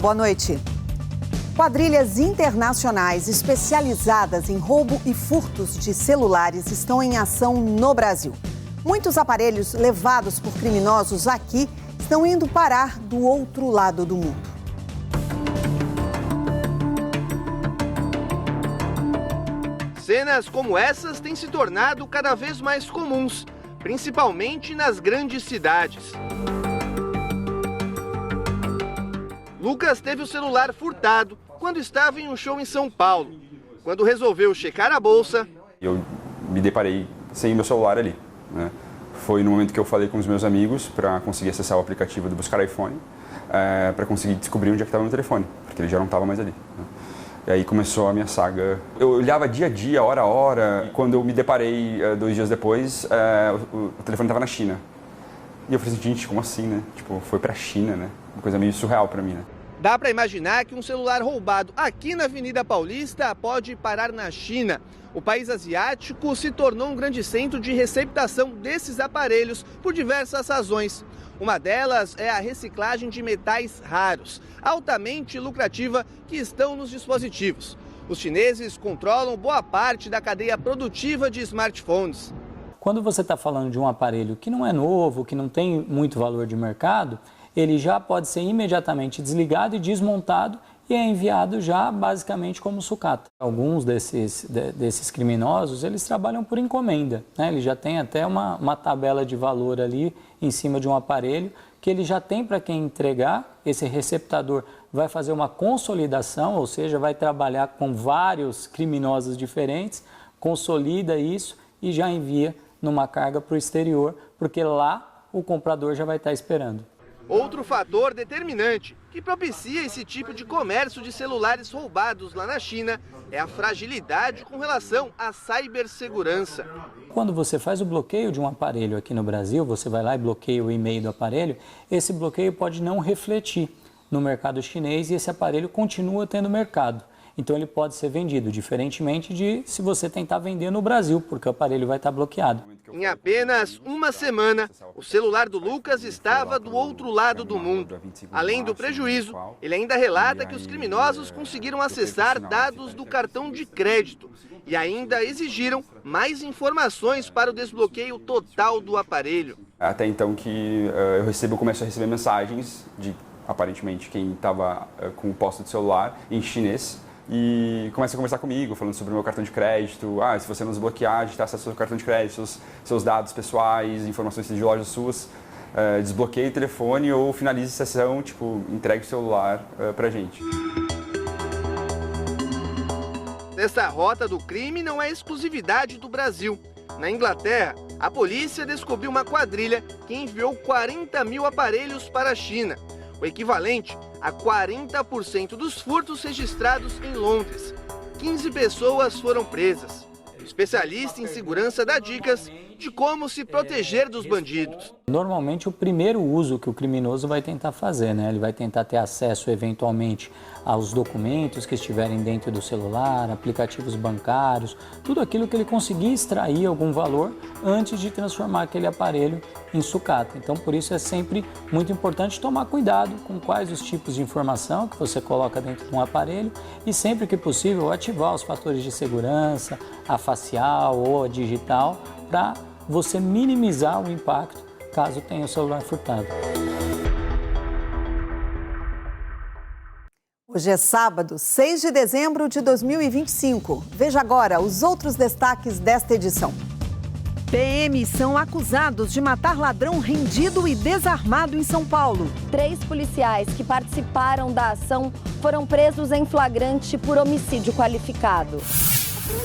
boa noite. Quadrilhas internacionais especializadas em roubo e furtos de celulares estão em ação no Brasil. Muitos aparelhos levados por criminosos aqui estão indo parar do outro lado do mundo. Cenas como essas têm se tornado cada vez mais comuns, principalmente nas grandes cidades. Lucas teve o celular furtado quando estava em um show em São Paulo. Quando resolveu checar a bolsa, eu me deparei sem meu celular ali, né? Foi no momento que eu falei com os meus amigos para conseguir acessar o aplicativo do Buscar iPhone, para conseguir descobrir onde é que estava meu telefone, porque ele já não estava mais ali, né? E aí começou a minha saga. Eu olhava dia a dia, hora a hora, e quando eu me deparei 2 dias depois, o telefone estava na China. E eu falei assim, gente, como assim, né? Tipo, foi pra China, né? Uma coisa meio surreal pra mim, né? Dá para imaginar que um celular roubado aqui na Avenida Paulista pode parar na China. O país asiático se tornou um grande centro de receptação desses aparelhos por diversas razões. Uma delas é a reciclagem de metais raros, altamente lucrativa, que estão nos dispositivos. Os chineses controlam boa parte da cadeia produtiva de smartphones. Quando você está falando de um aparelho que não é novo, que não tem muito valor de mercado, ele já pode ser imediatamente desligado e desmontado e é enviado já basicamente como sucata. Alguns desses criminosos, eles trabalham por encomenda, né? Eles já têm até uma tabela de valor ali em cima de um aparelho que ele já tem para quem entregar. Esse receptador vai fazer uma consolidação, ou seja, vai trabalhar com vários criminosos diferentes, consolida isso e já envia numa carga para o exterior, porque lá o comprador já vai estar esperando. Outro fator determinante que propicia esse tipo de comércio de celulares roubados lá na China é a fragilidade com relação à cibersegurança. Quando você faz o bloqueio de um aparelho aqui no Brasil, você vai lá e bloqueia o e-mail do aparelho, esse bloqueio pode não refletir no mercado chinês e esse aparelho continua tendo mercado. Então ele pode ser vendido, diferentemente de se você tentar vender no Brasil, porque o aparelho vai estar bloqueado. Em apenas uma semana, o celular do Lucas estava do outro lado do mundo. Além do prejuízo, ele ainda relata que os criminosos conseguiram acessar dados do cartão de crédito e ainda exigiram mais informações para o desbloqueio total do aparelho. Até então que eu começo a receber mensagens de, aparentemente, quem estava com o posto de celular em chinês, e começa a conversar comigo, falando sobre o meu cartão de crédito. Se você não desbloquear, a gente está acessando o seu cartão de crédito, seus dados pessoais, informações de lojas suas, desbloqueie o telefone ou finalize a sessão, entregue o celular pra gente. Essa rota do crime não é exclusividade do Brasil. Na Inglaterra, a polícia descobriu uma quadrilha que enviou 40 mil aparelhos para a China, o equivalente a 40% dos furtos registrados em Londres. 15 pessoas foram presas. O especialista em segurança dá dicas de como se proteger dos bandidos. Normalmente o primeiro uso que o criminoso vai tentar fazer, né? Ele vai tentar ter acesso eventualmente aos documentos que estiverem dentro do celular, aplicativos bancários, tudo aquilo que ele conseguir extrair algum valor antes de transformar aquele aparelho em sucata. Então por isso é sempre muito importante tomar cuidado com quais os tipos de informação que você coloca dentro de um aparelho e sempre que possível ativar os fatores de segurança, a facial ou a digital, para você minimizar o impacto caso tenha o celular furtado. Hoje é sábado, 6 de dezembro de 2025. Veja agora os outros destaques desta edição. PMs são acusados de matar ladrão rendido e desarmado em São Paulo. 3 policiais que participaram da ação foram presos em flagrante por homicídio qualificado.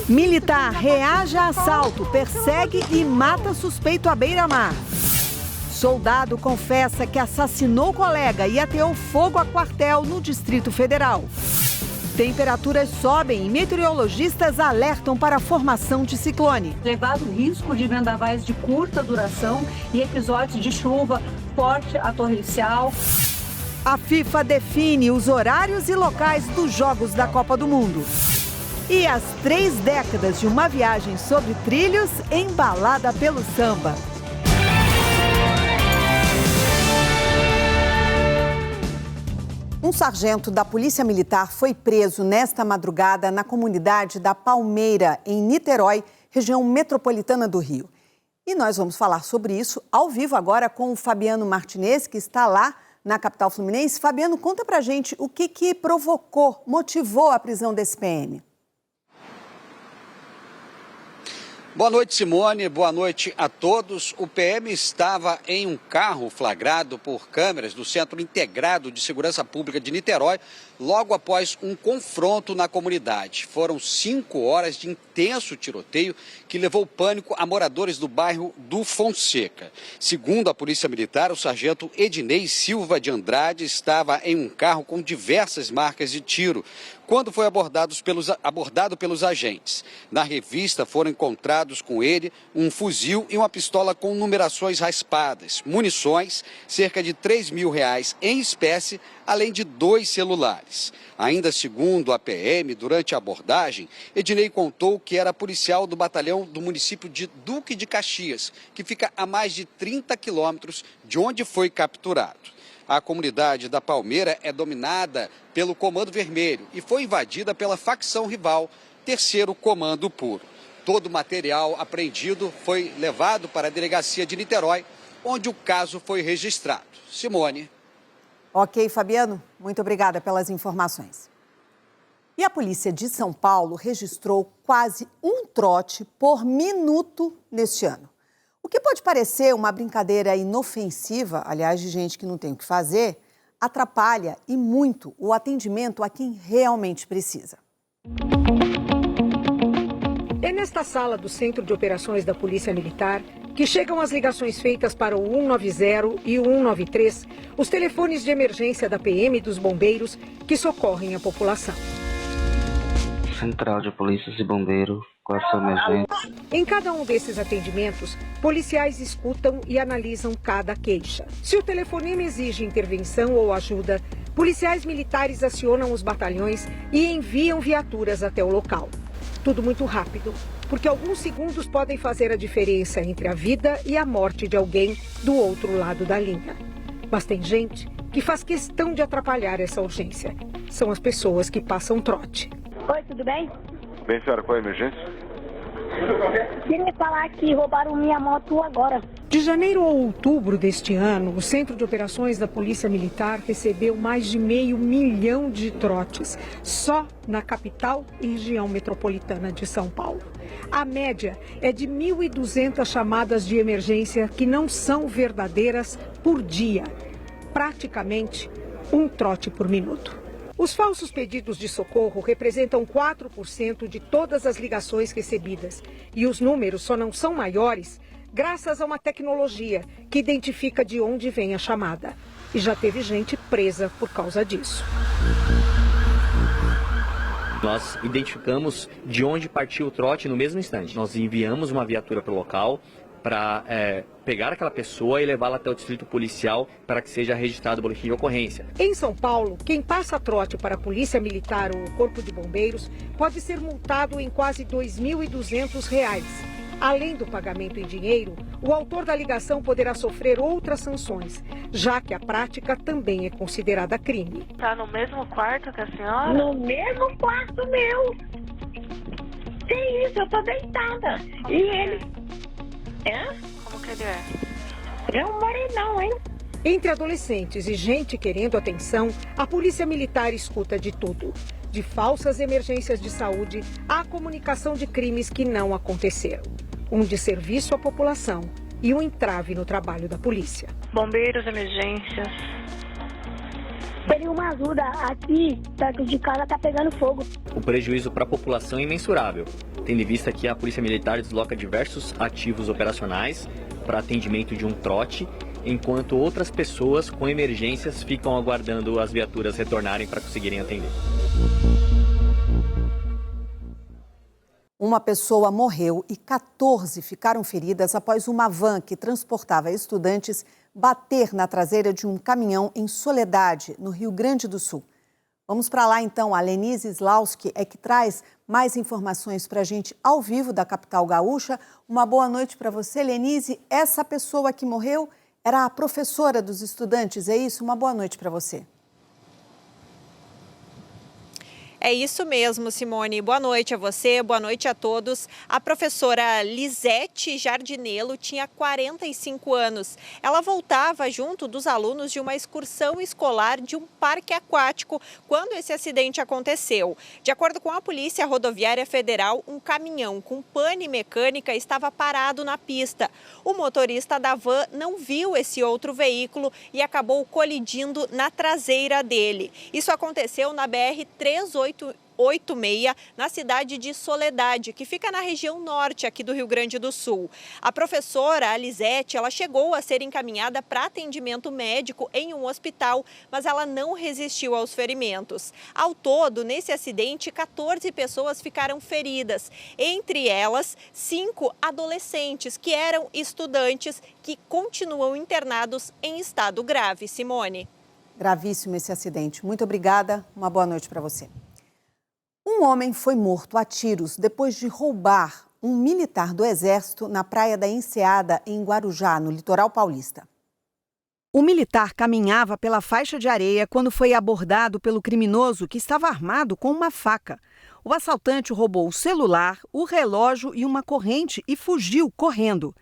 Militar reage a assalto, persegue e mata suspeito à beira-mar. Soldado confessa que assassinou colega e ateou fogo a quartel no Distrito Federal. Temperaturas sobem e meteorologistas alertam para a formação de ciclone. Elevado risco de vendavais de curta duração e episódios de chuva forte a torrencial. A FIFA define os horários e locais dos Jogos da Copa do Mundo. E as 3 décadas de uma viagem sobre trilhos embalada pelo samba. Um sargento da Polícia Militar foi preso nesta madrugada na comunidade da Palmeira, em Niterói, região metropolitana do Rio. E nós vamos falar sobre isso ao vivo agora com o Fabiano Martinez, que está lá na capital fluminense. Fabiano, conta pra gente o que motivou a prisão desse PM. Boa noite, Simone. Boa noite a todos. O PM estava em um carro flagrado por câmeras do Centro Integrado de Segurança Pública de Niterói, logo após um confronto na comunidade. Foram 5 horas de intenso tiroteio que levou pânico a moradores do bairro do Fonseca. Segundo a Polícia Militar, o sargento Ednei Silva de Andrade estava em um carro com diversas marcas de tiro, quando foi abordado pelos agentes. Na revista foram encontrados com ele um fuzil e uma pistola com numerações raspadas, munições, cerca de R$3 mil em espécie, além de 2 celulares. Ainda segundo a PM, durante a abordagem, Ednei contou que era policial do batalhão do município de Duque de Caxias, que fica a mais de 30 quilômetros de onde foi capturado. A comunidade da Palmeira é dominada pelo Comando Vermelho e foi invadida pela facção rival, Terceiro Comando Puro. Todo o material apreendido foi levado para a delegacia de Niterói, onde o caso foi registrado. Simone. Ok, Fabiano, muito obrigada pelas informações. E a polícia de São Paulo registrou quase um trote por minuto neste ano. O que pode parecer uma brincadeira inofensiva, aliás, de gente que não tem o que fazer, atrapalha e muito o atendimento a quem realmente precisa. É nesta sala do Centro de Operações da Polícia Militar que chegam as ligações feitas para o 190 e o 193, os telefones de emergência da PM e dos bombeiros que socorrem a população. Central de Polícias e Bombeiros, qual a sua emergência? Em cada um desses atendimentos, policiais escutam e analisam cada queixa. Se o telefonema exige intervenção ou ajuda, policiais militares acionam os batalhões e enviam viaturas até o local. Tudo muito rápido, porque alguns segundos podem fazer a diferença entre a vida e a morte de alguém do outro lado da linha. Mas tem gente que faz questão de atrapalhar essa urgência. São as pessoas que passam trote. Oi, tudo bem? Bem, senhora, qual é a emergência? Queria falar que roubaram minha moto agora. De janeiro a outubro deste ano, o Centro de Operações da Polícia Militar recebeu mais de 500 mil de trotes, só na capital e região metropolitana de São Paulo. A média é de 1.200 chamadas de emergência que não são verdadeiras por dia. Praticamente um trote por minuto. Os falsos pedidos de socorro representam 4% de todas as ligações recebidas. E os números só não são maiores graças a uma tecnologia que identifica de onde vem a chamada. E já teve gente presa por causa disso. Nós identificamos de onde partiu o trote no mesmo instante. Nós enviamos uma viatura para o local para pegar aquela pessoa e levá-la até o distrito policial para que seja registrado o boletim de ocorrência. Em São Paulo, quem passa trote para a Polícia Militar ou o Corpo de Bombeiros pode ser multado em quase R$ 2.200. Além do pagamento em dinheiro, o autor da ligação poderá sofrer outras sanções, já que a prática também é considerada crime. Está no mesmo quarto que a senhora? No mesmo quarto meu. Que isso, eu tô deitada. Como e é? ele... Como que ele é? É um morenão, hein? Entre adolescentes e gente querendo atenção, a Polícia Militar escuta de tudo. De falsas emergências de saúde à comunicação de crimes que não aconteceram. Um desserviço à população e um entrave no trabalho da polícia. Bombeiros, emergências. Seria uma ajuda aqui, perto de casa, tá pegando fogo. O prejuízo para a população é imensurável, tendo em vista que a Polícia Militar desloca diversos ativos operacionais para atendimento de um trote, enquanto outras pessoas com emergências ficam aguardando as viaturas retornarem para conseguirem atender. Uma pessoa morreu e 14 ficaram feridas após uma van que transportava estudantes bater na traseira de um caminhão em Soledade, no Rio Grande do Sul. Vamos para lá então, a Lenise Slauski é que traz mais informações para a gente ao vivo da capital gaúcha. Uma boa noite para você, Lenise. Essa pessoa que morreu era a professora dos estudantes, é isso? Uma boa noite para você. É isso mesmo, Simone. Boa noite a você, boa noite a todos. A professora Lisete Jardinello tinha 45 anos. Ela voltava junto dos alunos de uma excursão escolar de um parque aquático quando esse acidente aconteceu. De acordo com a Polícia Rodoviária Federal, um caminhão com pane mecânica estava parado na pista. O motorista da van não viu esse outro veículo e acabou colidindo na traseira dele. Isso aconteceu na BR-386, na cidade de Soledade, que fica na região norte aqui do Rio Grande do Sul. A professora Lisete, ela chegou a ser encaminhada para atendimento médico em um hospital, mas ela não resistiu aos ferimentos. Ao todo, nesse acidente, 14 pessoas ficaram feridas. Entre elas, 5 adolescentes que eram estudantes que continuam internados em estado grave. Simone. Gravíssimo esse acidente. Muito obrigada. Uma boa noite para você. Um homem foi morto a tiros depois de roubar um militar do Exército na Praia da Enseada, em Guarujá, no litoral paulista. O militar caminhava pela faixa de areia quando foi abordado pelo criminoso que estava armado com uma faca. O assaltante roubou o celular, o relógio e uma corrente e fugiu correndo.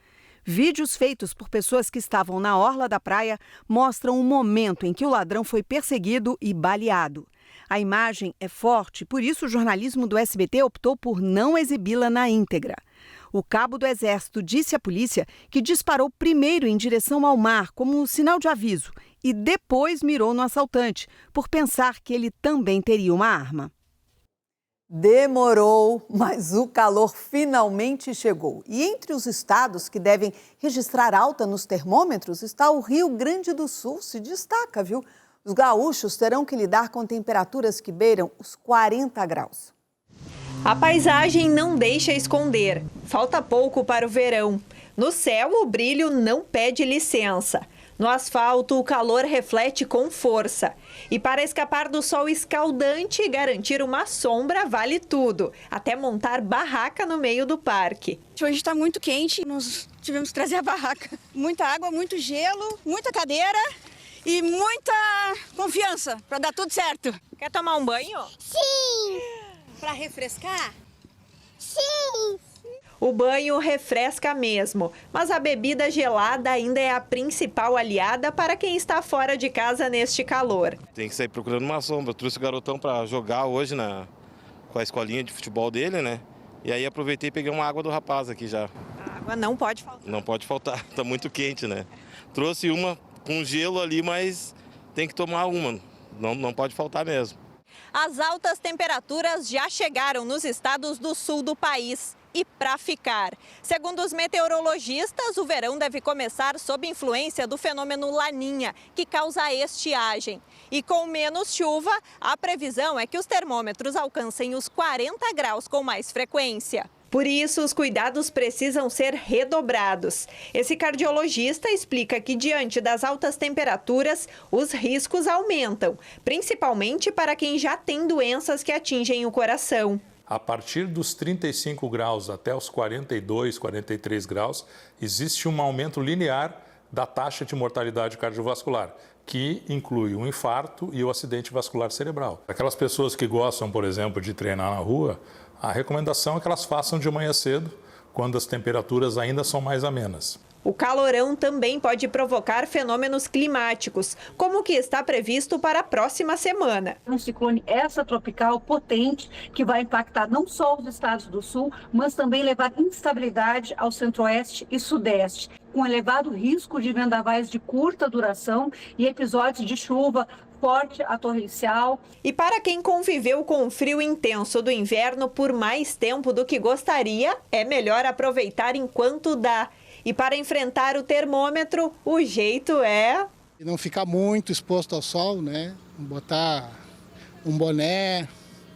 Vídeos feitos por pessoas que estavam na orla da praia mostram o momento em que o ladrão foi perseguido e baleado. A imagem é forte, por isso o jornalismo do SBT optou por não exibi-la na íntegra. O cabo do Exército disse à polícia que disparou primeiro em direção ao mar como um sinal de aviso e depois mirou no assaltante, por pensar que ele também teria uma arma. Demorou, mas o calor finalmente chegou. E entre os estados que devem registrar alta nos termômetros está o Rio Grande do Sul, se destaca, viu? Os gaúchos terão que lidar com temperaturas que beiram os 40 graus. A paisagem não deixa esconder. Falta pouco para o verão. No céu, o brilho não pede licença. No asfalto, o calor reflete com força. E para escapar do sol escaldante e garantir uma sombra, vale tudo. Até montar barraca no meio do parque. Hoje está muito quente, nós tivemos que trazer a barraca. Muita água, muito gelo, muita cadeira e muita confiança para dar tudo certo. Quer tomar um banho? Sim! Para refrescar? Sim! O banho refresca mesmo, mas a bebida gelada ainda é a principal aliada para quem está fora de casa neste calor. Tem que sair procurando uma sombra. Eu trouxe o garotão para jogar hoje com a escolinha de futebol dele, né? E aí aproveitei e peguei uma água do rapaz aqui já. A água não pode faltar. Não pode faltar, tá muito quente, né? Trouxe uma com gelo ali, mas tem que tomar uma, não pode faltar mesmo. As altas temperaturas já chegaram nos estados do sul do país. E para ficar. Segundo os meteorologistas, o verão deve começar sob influência do fenômeno Laninha, que causa a estiagem. E com menos chuva, a previsão é que os termômetros alcancem os 40 graus com mais frequência. Por isso, os cuidados precisam ser redobrados. Esse cardiologista explica que, diante das altas temperaturas, os riscos aumentam, principalmente para quem já tem doenças que atingem o coração. A partir dos 35 graus até os 42, 43 graus, existe um aumento linear da taxa de mortalidade cardiovascular, que inclui o infarto e o acidente vascular cerebral. Aquelas pessoas que gostam, por exemplo, de treinar na rua, a recomendação é que elas façam de manhã cedo, quando as temperaturas ainda são mais amenas. O calorão também pode provocar fenômenos climáticos, como o que está previsto para a próxima semana. Um ciclone extratropical potente que vai impactar não só os estados do sul, mas também levar instabilidade ao centro-oeste e sudeste, com elevado risco de vendavais de curta duração e episódios de chuva forte a torrencial. E para quem conviveu com o frio intenso do inverno por mais tempo do que gostaria, é melhor aproveitar enquanto dá. E para enfrentar o termômetro, o jeito é... Não ficar muito exposto ao sol, né? Botar um boné,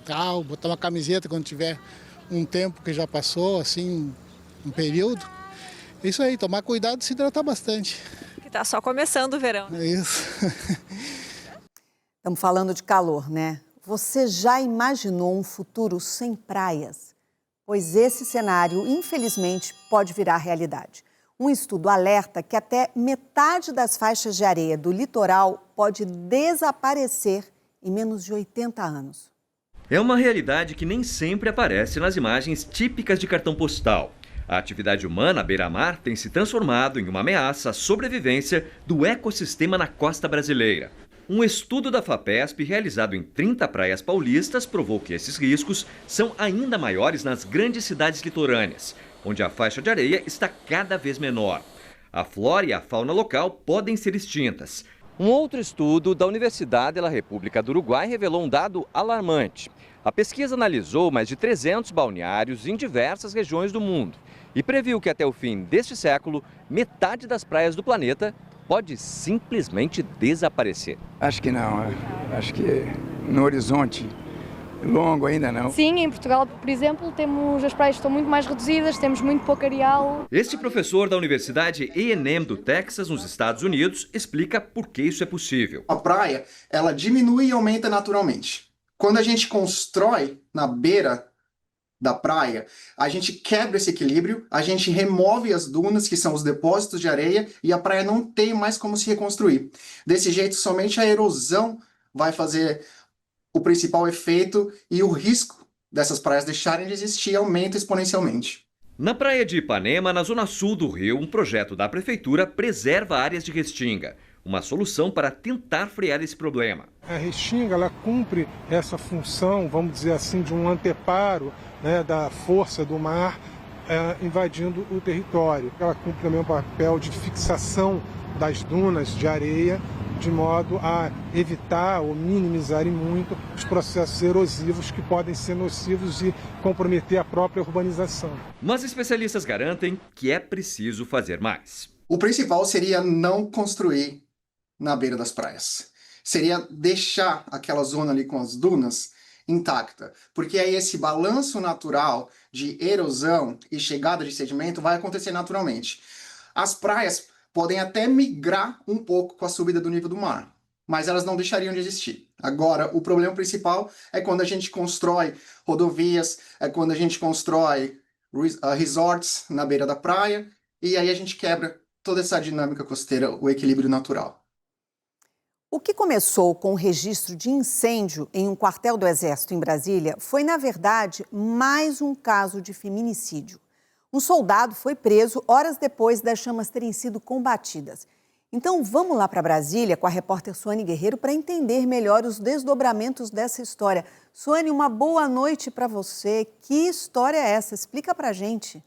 tal, botar uma camiseta quando tiver um tempo que já passou, assim, um período. Isso aí, tomar cuidado e se hidratar bastante. Que tá só começando o verão. É isso. Estamos falando de calor, né? Você já imaginou um futuro sem praias? Pois esse cenário, infelizmente, pode virar realidade. Um estudo alerta que até metade das faixas de areia do litoral pode desaparecer em menos de 80 anos. É uma realidade que nem sempre aparece nas imagens típicas de cartão postal. A atividade humana à beira-mar tem se transformado em uma ameaça à sobrevivência do ecossistema na costa brasileira. Um estudo da FAPESP realizado em 30 praias paulistas provou que esses riscos são ainda maiores nas grandes cidades litorâneas, onde a faixa de areia está cada vez menor. A flora e a fauna local podem ser extintas. Um outro estudo da Universidade da República do Uruguai revelou um dado alarmante. A pesquisa analisou mais de 300 balneários em diversas regiões do mundo e previu que até o fim deste século, metade das praias do planeta pode simplesmente desaparecer. Acho que não. Acho que no horizonte longo ainda não. Sim, em Portugal, por exemplo, as praias estão muito mais reduzidas, temos muito pouco areal. Este professor da Universidade A&M do Texas, nos Estados Unidos, explica por que isso é possível. A praia, ela diminui e aumenta naturalmente. Quando a gente constrói na beira da praia, a gente quebra esse equilíbrio, a gente remove as dunas, que são os depósitos de areia, e a praia não tem mais como se reconstruir. Desse jeito, somente a erosão vai fazer o principal efeito e o risco dessas praias deixarem de existir aumenta exponencialmente. Na praia de Ipanema, na zona sul do Rio, um projeto da prefeitura preserva áreas de restinga. Uma solução para tentar frear esse problema. A restinga, ela cumpre essa função, vamos dizer assim, de um anteparo, né, da força do mar invadindo o território. Ela cumpre também um papel de fixação das dunas de areia, de modo a evitar ou minimizar muito os processos erosivos que podem ser nocivos e comprometer a própria urbanização. Mas especialistas garantem que é preciso fazer mais. O principal seria não construir na beira das praias. Seria deixar aquela zona ali com as dunas intacta, porque aí esse balanço natural de erosão e chegada de sedimento vai acontecer naturalmente. As praias podem até migrar um pouco com a subida do nível do mar, mas elas não deixariam de existir. Agora, o problema principal é quando a gente constrói rodovias, é quando a gente constrói resorts na beira da praia, e aí a gente quebra toda essa dinâmica costeira, o equilíbrio natural. O que começou com o registro de incêndio em um quartel do Exército em Brasília foi, na verdade, mais um caso de feminicídio. Um soldado foi preso horas depois das chamas terem sido combatidas. Então, vamos lá para Brasília com a repórter Suane Guerreiro para entender melhor os desdobramentos dessa história. Suane, uma boa noite para você. Que história é essa? Explica para a gente.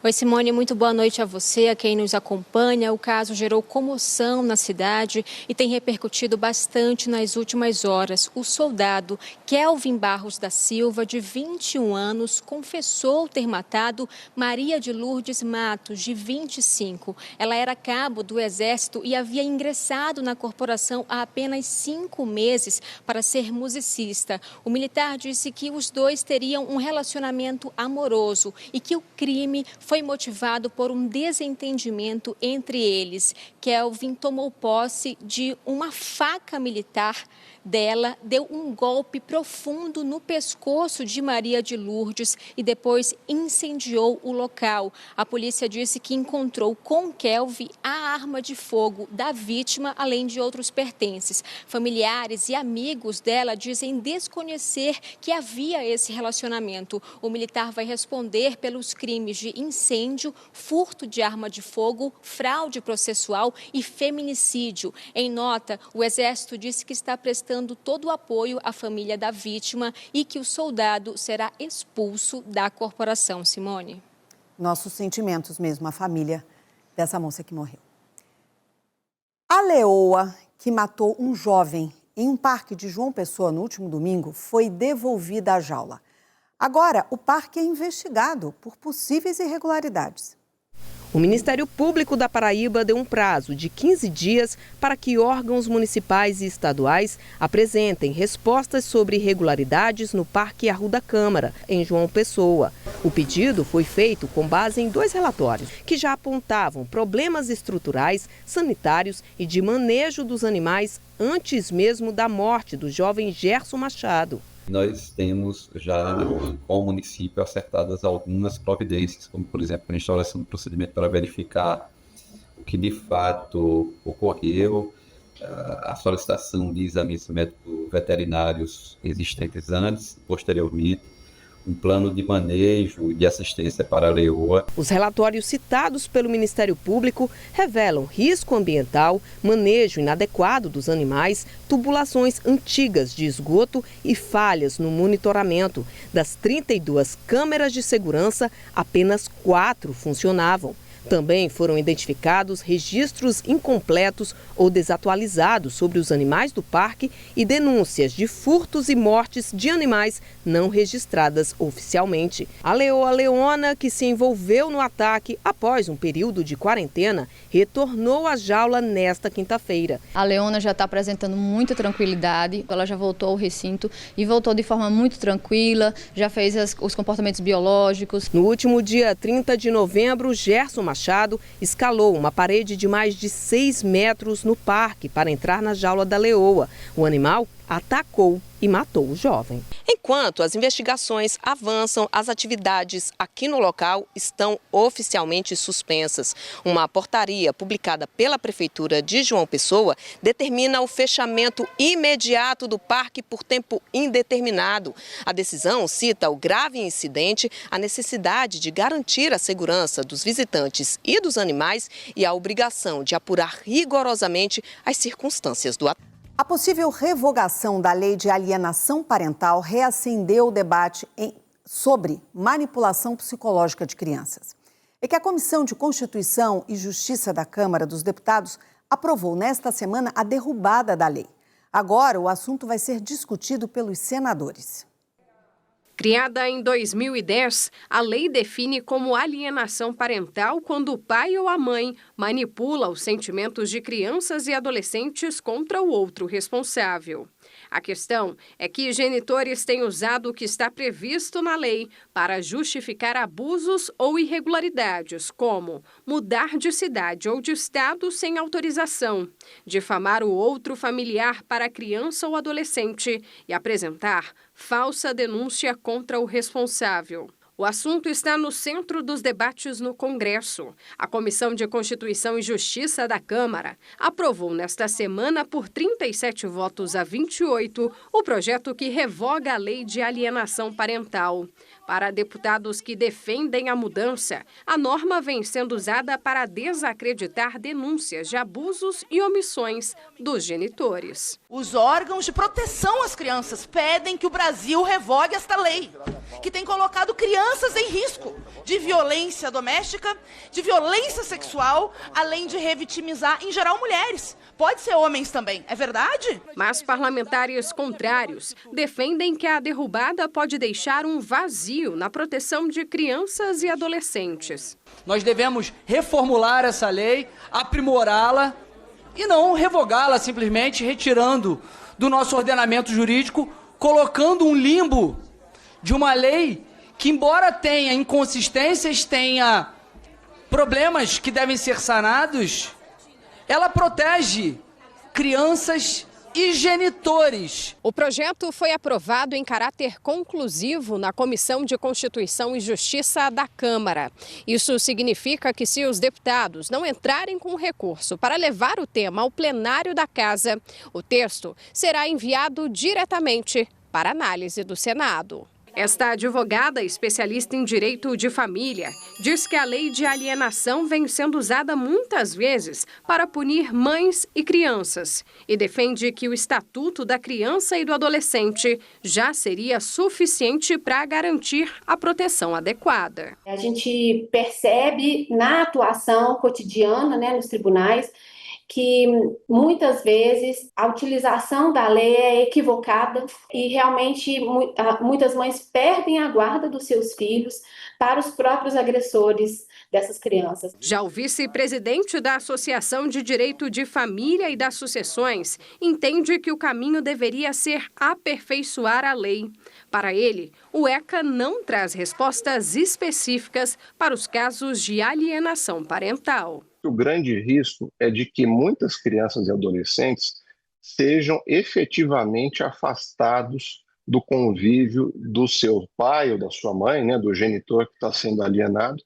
Oi, Simone, muito boa noite a você, a quem nos acompanha. O caso gerou comoção na cidade e tem repercutido bastante nas últimas horas. O soldado Kelvin Barros da Silva, de 21 anos, confessou ter matado Maria de Lourdes Matos, de 25. Ela era cabo do Exército e havia ingressado na corporação há apenas 5 meses para ser musicista. O militar disse que os dois teriam um relacionamento amoroso e que o crime foi motivado por um desentendimento entre eles. Kelvin tomou posse de uma faca militar dela, deu um golpe profundo no pescoço de Maria de Lourdes e depois incendiou o local. A polícia disse que encontrou com Kelvin a arma de fogo da vítima, além de outros pertences. Familiares e amigos dela dizem desconhecer que havia esse relacionamento. O militar vai responder pelos crimes de incêndio, furto de arma de fogo, fraude processual e feminicídio. Em nota, o Exército disse que está prestando todo o apoio à família da vítima e que o soldado será expulso da corporação. Simone. Nossos sentimentos mesmo, a família dessa moça que morreu. A leoa que matou um jovem em um parque de João Pessoa no último domingo foi devolvida à jaula. Agora, o parque é investigado por possíveis irregularidades. O Ministério Público da Paraíba deu um prazo de 15 dias para que órgãos municipais e estaduais apresentem respostas sobre irregularidades no Parque Arruda Câmara, em João Pessoa. O pedido foi feito com base em 2 relatórios, que já apontavam problemas estruturais, sanitários e de manejo dos animais antes mesmo da morte do jovem Gerson Machado. Nós temos já com o município acertadas algumas providências, como por exemplo a instauração do procedimento para verificar o que de fato ocorreu, a solicitação de exames médico-veterinários existentes antes, posteriormente, um plano de manejo e de assistência para a leoa. Os relatórios citados pelo Ministério Público revelam risco ambiental, manejo inadequado dos animais, tubulações antigas de esgoto e falhas no monitoramento. Das 32 câmeras de segurança, apenas 4 funcionavam. Também foram identificados registros incompletos ou desatualizados sobre os animais do parque e denúncias de furtos e mortes de animais não registradas oficialmente. A leoa Leona, que se envolveu no ataque após um período de quarentena, retornou à jaula nesta quinta-feira. A Leona já está apresentando muita tranquilidade, ela já voltou ao recinto e voltou de forma muito tranquila, já fez os comportamentos biológicos. No último dia 30 de novembro, Gerson Machado escalou uma parede de mais de 6 metros no parque para entrar na jaula da leoa. O animal atacou e matou o jovem. Enquanto as investigações avançam, as atividades aqui no local estão oficialmente suspensas. Uma portaria publicada pela Prefeitura de João Pessoa determina o fechamento imediato do parque por tempo indeterminado. A decisão cita o grave incidente, a necessidade de garantir a segurança dos visitantes e dos animais e a obrigação de apurar rigorosamente as circunstâncias do ataque. A possível revogação da lei de alienação parental reacendeu o debate sobre manipulação psicológica de crianças. É que a Comissão de Constituição e Justiça da Câmara dos Deputados aprovou nesta semana a derrubada da lei. Agora, o assunto vai ser discutido pelos senadores. Criada em 2010, a lei define como alienação parental quando o pai ou a mãe manipula os sentimentos de crianças e adolescentes contra o outro responsável. A questão é que genitores têm usado o que está previsto na lei para justificar abusos ou irregularidades, como mudar de cidade ou de estado sem autorização, difamar o outro familiar para a criança ou adolescente e apresentar falsa denúncia contra o responsável. O assunto está no centro dos debates no Congresso. A Comissão de Constituição e Justiça da Câmara aprovou nesta semana, por 37 votos a 28, o projeto que revoga a lei de alienação parental. Para deputados que defendem a mudança, a norma vem sendo usada para desacreditar denúncias de abusos e omissões dos genitores. Os órgãos de proteção às crianças pedem que o Brasil revogue esta lei, que tem colocado crianças em risco de violência doméstica, de violência sexual, além de revitimizar, em geral, mulheres. Pode ser homens também, é verdade? Mas parlamentares contrários defendem que a derrubada pode deixar um vazio na proteção de crianças e adolescentes. Nós devemos reformular essa lei, aprimorá-la e não revogá-la simplesmente retirando do nosso ordenamento jurídico, colocando um limbo de uma lei que, embora tenha inconsistências, tenha problemas que devem ser sanados, ela protege crianças e genitores. O projeto foi aprovado em caráter conclusivo na Comissão de Constituição e Justiça da Câmara. Isso significa que, se os deputados não entrarem com recurso para levar o tema ao plenário da Casa, o texto será enviado diretamente para análise do Senado. Esta advogada, especialista em direito de família, diz que a lei de alienação vem sendo usada muitas vezes para punir mães e crianças e defende que o Estatuto da Criança e do Adolescente já seria suficiente para garantir a proteção adequada. A gente percebe na atuação cotidiana, nos tribunais, que muitas vezes a utilização da lei é equivocada e realmente muitas mães perdem a guarda dos seus filhos para os próprios agressores dessas crianças. Já o vice-presidente da Associação de Direito de Família e das Sucessões entende que o caminho deveria ser aperfeiçoar a lei. Para ele, o ECA não traz respostas específicas para os casos de alienação parental. O grande risco é de que muitas crianças e adolescentes sejam efetivamente afastados do convívio do seu pai ou da sua mãe, do genitor que está sendo alienado,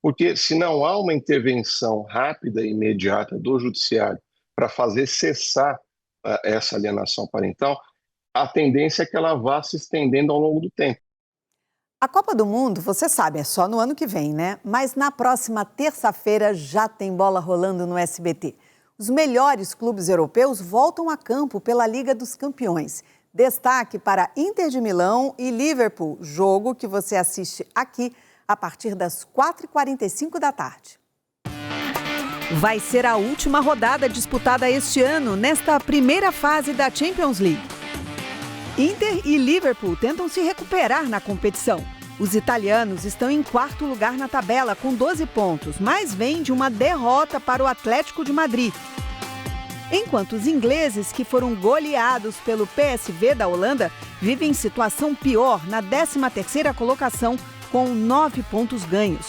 porque se não há uma intervenção rápida e imediata do judiciário para fazer cessar essa alienação parental, a tendência é que ela vá se estendendo ao longo do tempo. A Copa do Mundo, você sabe, é só no ano que vem, né? Mas na próxima terça-feira já tem bola rolando no SBT. Os melhores clubes europeus voltam a campo pela Liga dos Campeões. Destaque para Inter de Milão e Liverpool, jogo que você assiste aqui a partir das 4h45 da tarde. Vai ser a última rodada disputada este ano, nesta primeira fase da Champions League. Inter e Liverpool tentam se recuperar na competição. Os italianos estão em 4º lugar na tabela com 12 pontos, mas vêm de uma derrota para o Atlético de Madrid. Enquanto os ingleses, que foram goleados pelo PSV da Holanda, vivem situação pior na 13ª colocação com 9 pontos ganhos.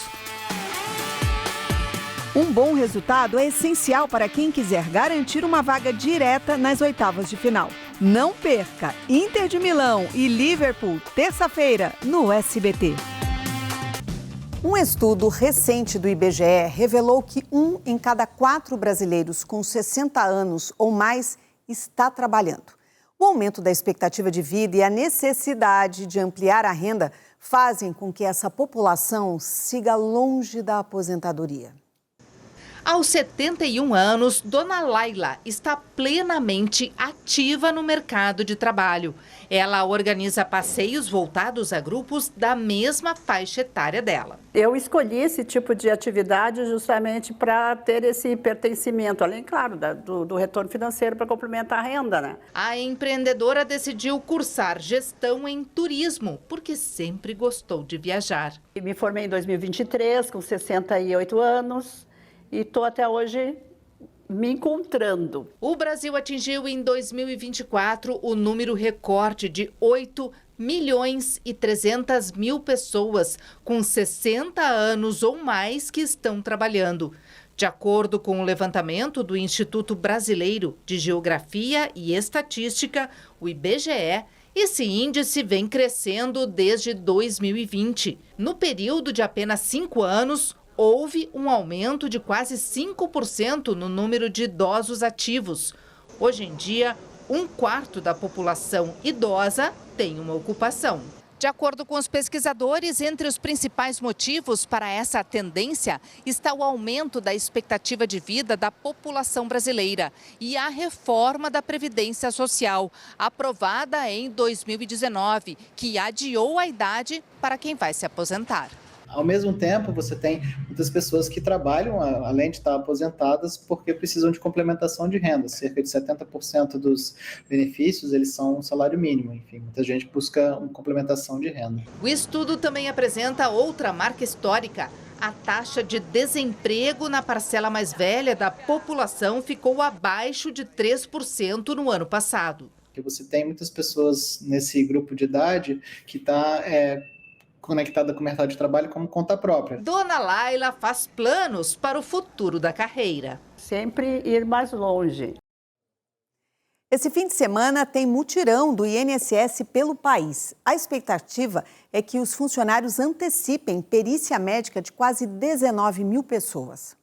Um bom resultado é essencial para quem quiser garantir uma vaga direta nas oitavas de final. Não perca Inter de Milão e Liverpool, terça-feira, no SBT. Um estudo recente do IBGE revelou que 1 em cada 4 brasileiros com 60 anos ou mais está trabalhando. O aumento da expectativa de vida e a necessidade de ampliar a renda fazem com que essa população siga longe da aposentadoria. Aos 71 anos, Dona Laila está plenamente ativa no mercado de trabalho. Ela organiza passeios voltados a grupos da mesma faixa etária dela. Eu escolhi esse tipo de atividade justamente para ter esse pertencimento, além, claro, do retorno financeiro para complementar a renda, né? A empreendedora decidiu cursar gestão em turismo, porque sempre gostou de viajar. Me formei em 2023, com 68 anos. E estou até hoje me encontrando. O Brasil atingiu em 2024 o número recorde de 8.300.000 pessoas com 60 anos ou mais que estão trabalhando. De acordo com o levantamento do Instituto Brasileiro de Geografia e Estatística, o IBGE, esse índice vem crescendo desde 2020. No período de apenas 5 anos, houve um aumento de quase 5% no número de idosos ativos. Hoje em dia, 1/4 da população idosa tem uma ocupação. De acordo com os pesquisadores, entre os principais motivos para essa tendência está o aumento da expectativa de vida da população brasileira e a reforma da Previdência Social, aprovada em 2019, que adiou a idade para quem vai se aposentar. Ao mesmo tempo, você tem muitas pessoas que trabalham, além de estar aposentadas, porque precisam de complementação de renda. Cerca de 70% dos benefícios, eles são um salário mínimo. Enfim, muita gente busca uma complementação de renda. O estudo também apresenta outra marca histórica. A taxa de desemprego na parcela mais velha da população ficou abaixo de 3% no ano passado. Porque você tem muitas pessoas nesse grupo de idade que está conectada com o mercado de trabalho como conta própria. Dona Laila faz planos para o futuro da carreira. Sempre ir mais longe. Esse fim de semana tem mutirão do INSS pelo país. A expectativa é que os funcionários antecipem perícia médica de quase 19.000 pessoas.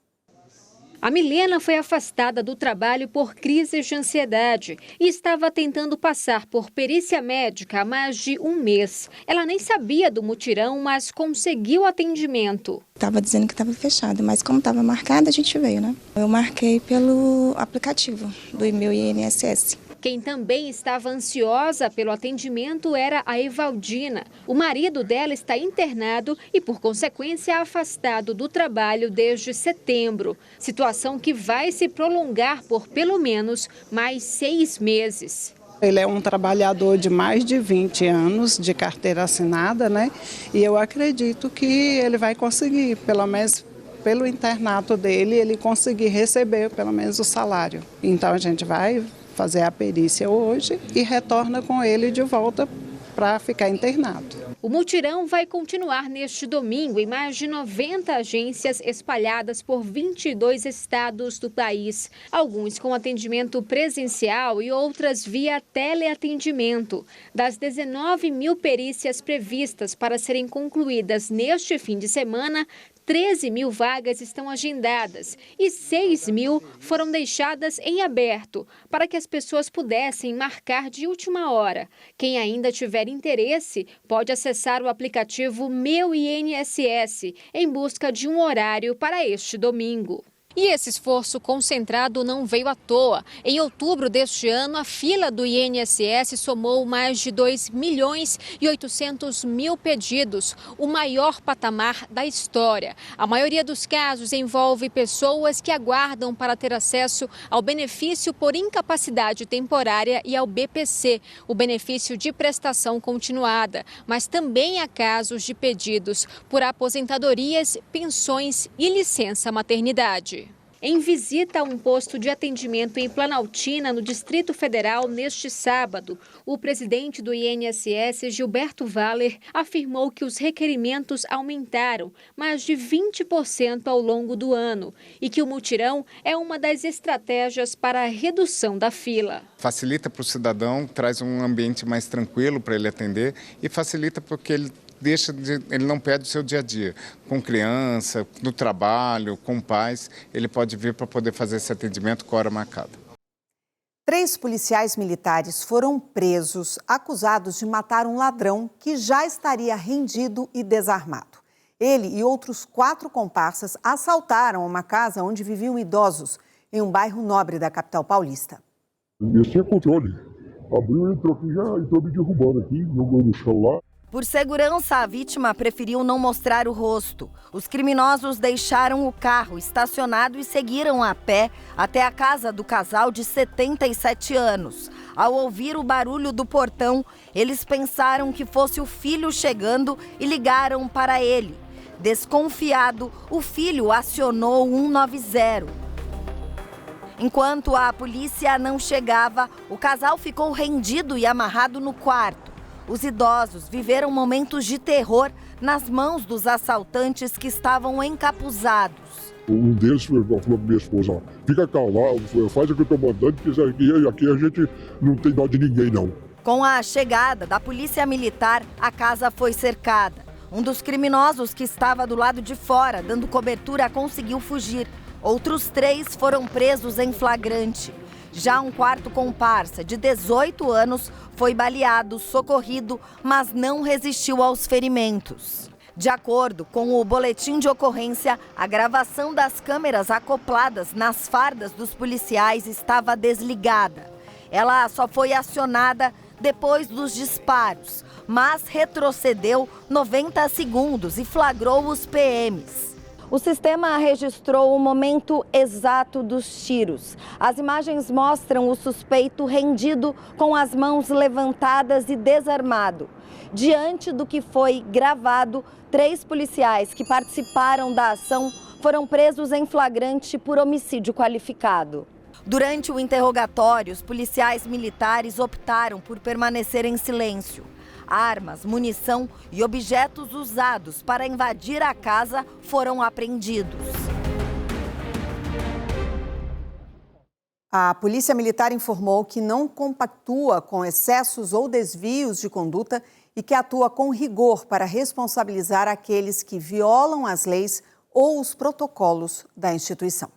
A Milena foi afastada do trabalho por crises de ansiedade e estava tentando passar por perícia médica há mais de um mês. Ela nem sabia do mutirão, mas conseguiu atendimento. Estava dizendo que estava fechado, mas como estava marcado, a gente veio, né? Eu marquei pelo aplicativo do meu INSS. Quem também estava ansiosa pelo atendimento era a Evaldina. O marido dela está internado e, por consequência, afastado do trabalho desde setembro. Situação que vai se prolongar por pelo menos mais 6 meses. Ele é um trabalhador de mais de 20 anos, de carteira assinada, né? E eu acredito que ele vai conseguir, pelo menos pelo internato dele, ele conseguir receber pelo menos o salário. Então a gente vai fazer a perícia hoje e retorna com ele de volta para ficar internado. O mutirão vai continuar neste domingo em mais de 90 agências espalhadas por 22 estados do país. Alguns com atendimento presencial e outras via teleatendimento. Das 19.000 perícias previstas para serem concluídas neste fim de semana, 13 mil vagas estão agendadas e 6 mil foram deixadas em aberto para que as pessoas pudessem marcar de última hora. Quem ainda tiver interesse pode acessar o aplicativo Meu INSS em busca de um horário para este domingo. E esse esforço concentrado não veio à toa. Em outubro deste ano, a fila do INSS somou mais de 2.800.000 pedidos, o maior patamar da história. A maioria dos casos envolve pessoas que aguardam para ter acesso ao benefício por incapacidade temporária e ao BPC, o benefício de prestação continuada. Mas também há casos de pedidos por aposentadorias, pensões e licença maternidade. Em visita a um posto de atendimento em Planaltina, no Distrito Federal, neste sábado, o presidente do INSS, Gilberto Valler, afirmou que os requerimentos aumentaram mais de 20% ao longo do ano e que o mutirão é uma das estratégias para a redução da fila. Facilita para o cidadão, traz um ambiente mais tranquilo para ele atender e facilita porque ele não perde o seu dia a dia. Com criança, no trabalho, com pais, ele pode vir para poder fazer esse atendimento com hora marcada. 3 policiais militares foram presos, acusados de matar um ladrão que já estaria rendido e desarmado. Ele e outros 4 comparsas assaltaram uma casa onde viviam idosos, em um bairro nobre da capital paulista. Esse é controle. Abriu, entrou aqui, já entrou me derrubando aqui, jogou no chão lá. Por segurança, a vítima preferiu não mostrar o rosto. Os criminosos deixaram o carro estacionado e seguiram a pé até a casa do casal de 77 anos. Ao ouvir o barulho do portão, eles pensaram que fosse o filho chegando e ligaram para ele. Desconfiado, o filho acionou o 190. Enquanto a polícia não chegava, o casal ficou rendido e amarrado no quarto. Os idosos viveram momentos de terror nas mãos dos assaltantes que estavam encapuzados. Um deles falou para minha esposa, fica calma, faz o que eu estou mandando, porque aqui a gente não tem dó de ninguém, não. Com a chegada da polícia militar, a casa foi cercada. Um dos criminosos que estava do lado de fora, dando cobertura, conseguiu fugir. Outros 3 foram presos em flagrante. Já um 4º comparsa, de 18 anos, foi baleado, socorrido, mas não resistiu aos ferimentos. De acordo com o boletim de ocorrência, a gravação das câmeras acopladas nas fardas dos policiais estava desligada. Ela só foi acionada depois dos disparos, mas retrocedeu 90 segundos e flagrou os PMs. O sistema registrou o momento exato dos tiros. As imagens mostram o suspeito rendido com as mãos levantadas e desarmado. Diante do que foi gravado, 3 policiais que participaram da ação foram presos em flagrante por homicídio qualificado. Durante o interrogatório, os policiais militares optaram por permanecer em silêncio. Armas, munição e objetos usados para invadir a casa foram apreendidos. A Polícia Militar informou que não compactua com excessos ou desvios de conduta e que atua com rigor para responsabilizar aqueles que violam as leis ou os protocolos da instituição.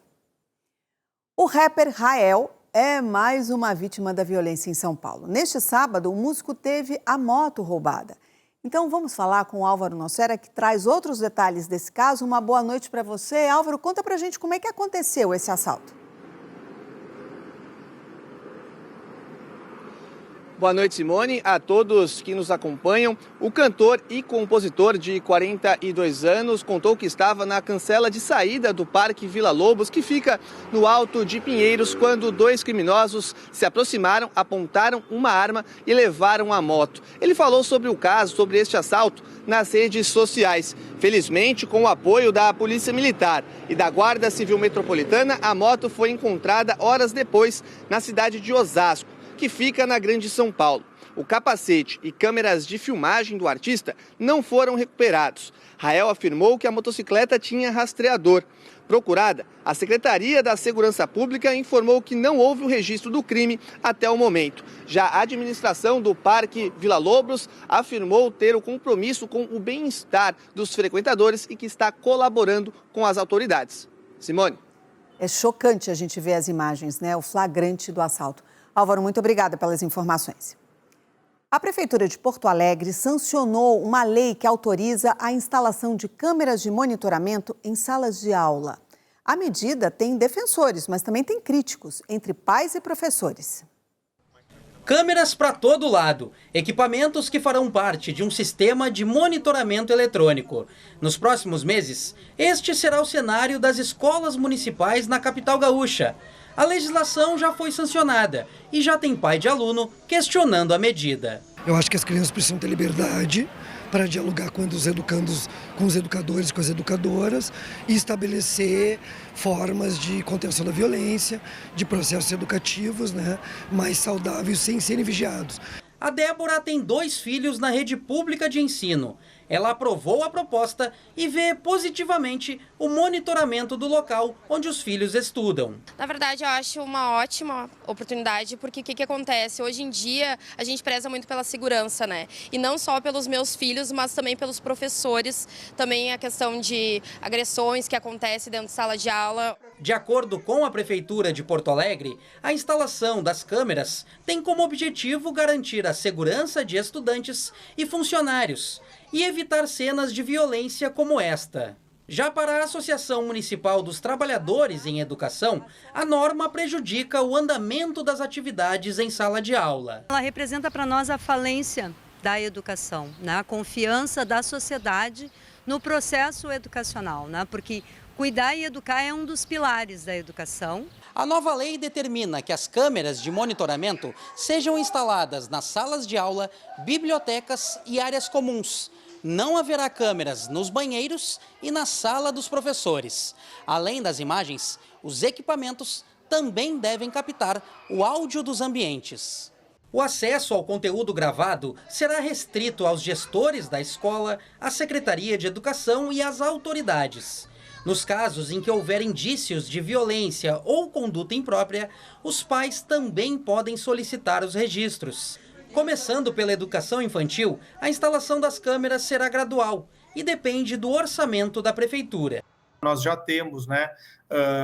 O rapper Rael é mais uma vítima da violência em São Paulo. Neste sábado, o músico teve a moto roubada. Então vamos falar com o Álvaro Nocera, que traz outros detalhes desse caso. Uma boa noite para você. Álvaro, conta pra gente como é que aconteceu esse assalto. Boa noite, Simone, a todos que nos acompanham. O cantor e compositor de 42 anos contou que estava na cancela de saída do Parque Vila Lobos, que fica no Alto de Pinheiros, quando 2 criminosos se aproximaram, apontaram uma arma e levaram a moto. Ele falou sobre o caso, sobre este assalto, nas redes sociais. Felizmente, com o apoio da Polícia Militar e da Guarda Civil Metropolitana, a moto foi encontrada horas depois na cidade de Osasco, que fica na Grande São Paulo. O capacete e câmeras de filmagem do artista não foram recuperados. Rael afirmou que a motocicleta tinha rastreador. Procurada, a Secretaria da Segurança Pública informou que não houve o registro do crime até o momento. Já a administração do Parque Vila Lobos afirmou ter o compromisso com o bem-estar dos frequentadores e que está colaborando com as autoridades. Simone. É chocante a gente ver as imagens, né? O flagrante do assalto. Álvaro, muito obrigada pelas informações. A Prefeitura de Porto Alegre sancionou uma lei que autoriza a instalação de câmeras de monitoramento em salas de aula. A medida tem defensores, mas também tem críticos, entre pais e professores. Câmeras para todo lado, equipamentos que farão parte de um sistema de monitoramento eletrônico. Nos próximos meses, este será o cenário das escolas municipais na capital gaúcha. A legislação já foi sancionada e já tem pai de aluno questionando a medida. Eu acho que as crianças precisam ter liberdade para dialogar com os educandos, com os educadores, com as educadoras e estabelecer formas de contenção da violência, de processos educativos, mais saudáveis sem serem vigiados. A Débora tem 2 filhos na rede pública de ensino. Ela aprovou a proposta e vê positivamente o monitoramento do local onde os filhos estudam. Na verdade, eu acho uma ótima oportunidade, porque o que acontece? Hoje em dia, a gente preza muito pela segurança, né? E não só pelos meus filhos, mas também pelos professores. Também a questão de agressões que acontecem dentro de sala de aula. De acordo com a Prefeitura de Porto Alegre, a instalação das câmeras tem como objetivo garantir a segurança de estudantes e funcionários e evitar cenas de violência como esta. Já para a Associação Municipal dos Trabalhadores em Educação, a norma prejudica o andamento das atividades em sala de aula. Ela representa para nós a falência da educação, a confiança da sociedade no processo educacional, porque cuidar e educar é um dos pilares da educação. A nova lei determina que as câmeras de monitoramento sejam instaladas nas salas de aula, bibliotecas e áreas comuns. Não haverá câmeras nos banheiros e na sala dos professores. Além das imagens, os equipamentos também devem captar o áudio dos ambientes. O acesso ao conteúdo gravado será restrito aos gestores da escola, à Secretaria de Educação e às autoridades. Nos casos em que houver indícios de violência ou conduta imprópria, os pais também podem solicitar os registros. Começando pela educação infantil, a instalação das câmeras será gradual e depende do orçamento da Prefeitura. Nós já temos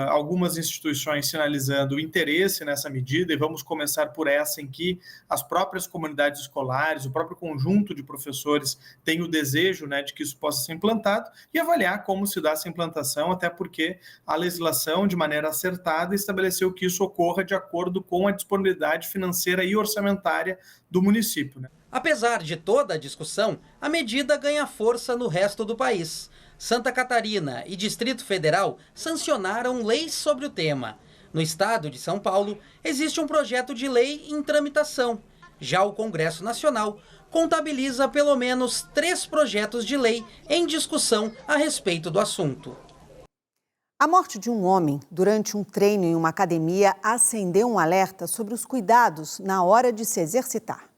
algumas instituições sinalizando interesse nessa medida e vamos começar por essa em que as próprias comunidades escolares, o próprio conjunto de professores tem o desejo de que isso possa ser implantado e avaliar como se dá essa implantação, até porque a legislação, de maneira acertada, estabeleceu que isso ocorra de acordo com a disponibilidade financeira e orçamentária do município. Apesar de toda a discussão, a medida ganha força no resto do país. Santa Catarina e Distrito Federal sancionaram leis sobre o tema. No estado de São Paulo, existe um projeto de lei em tramitação. Já o Congresso Nacional contabiliza pelo menos 3 projetos de lei em discussão a respeito do assunto. A morte de um homem durante um treino em uma academia acendeu um alerta sobre os cuidados na hora de se exercitar.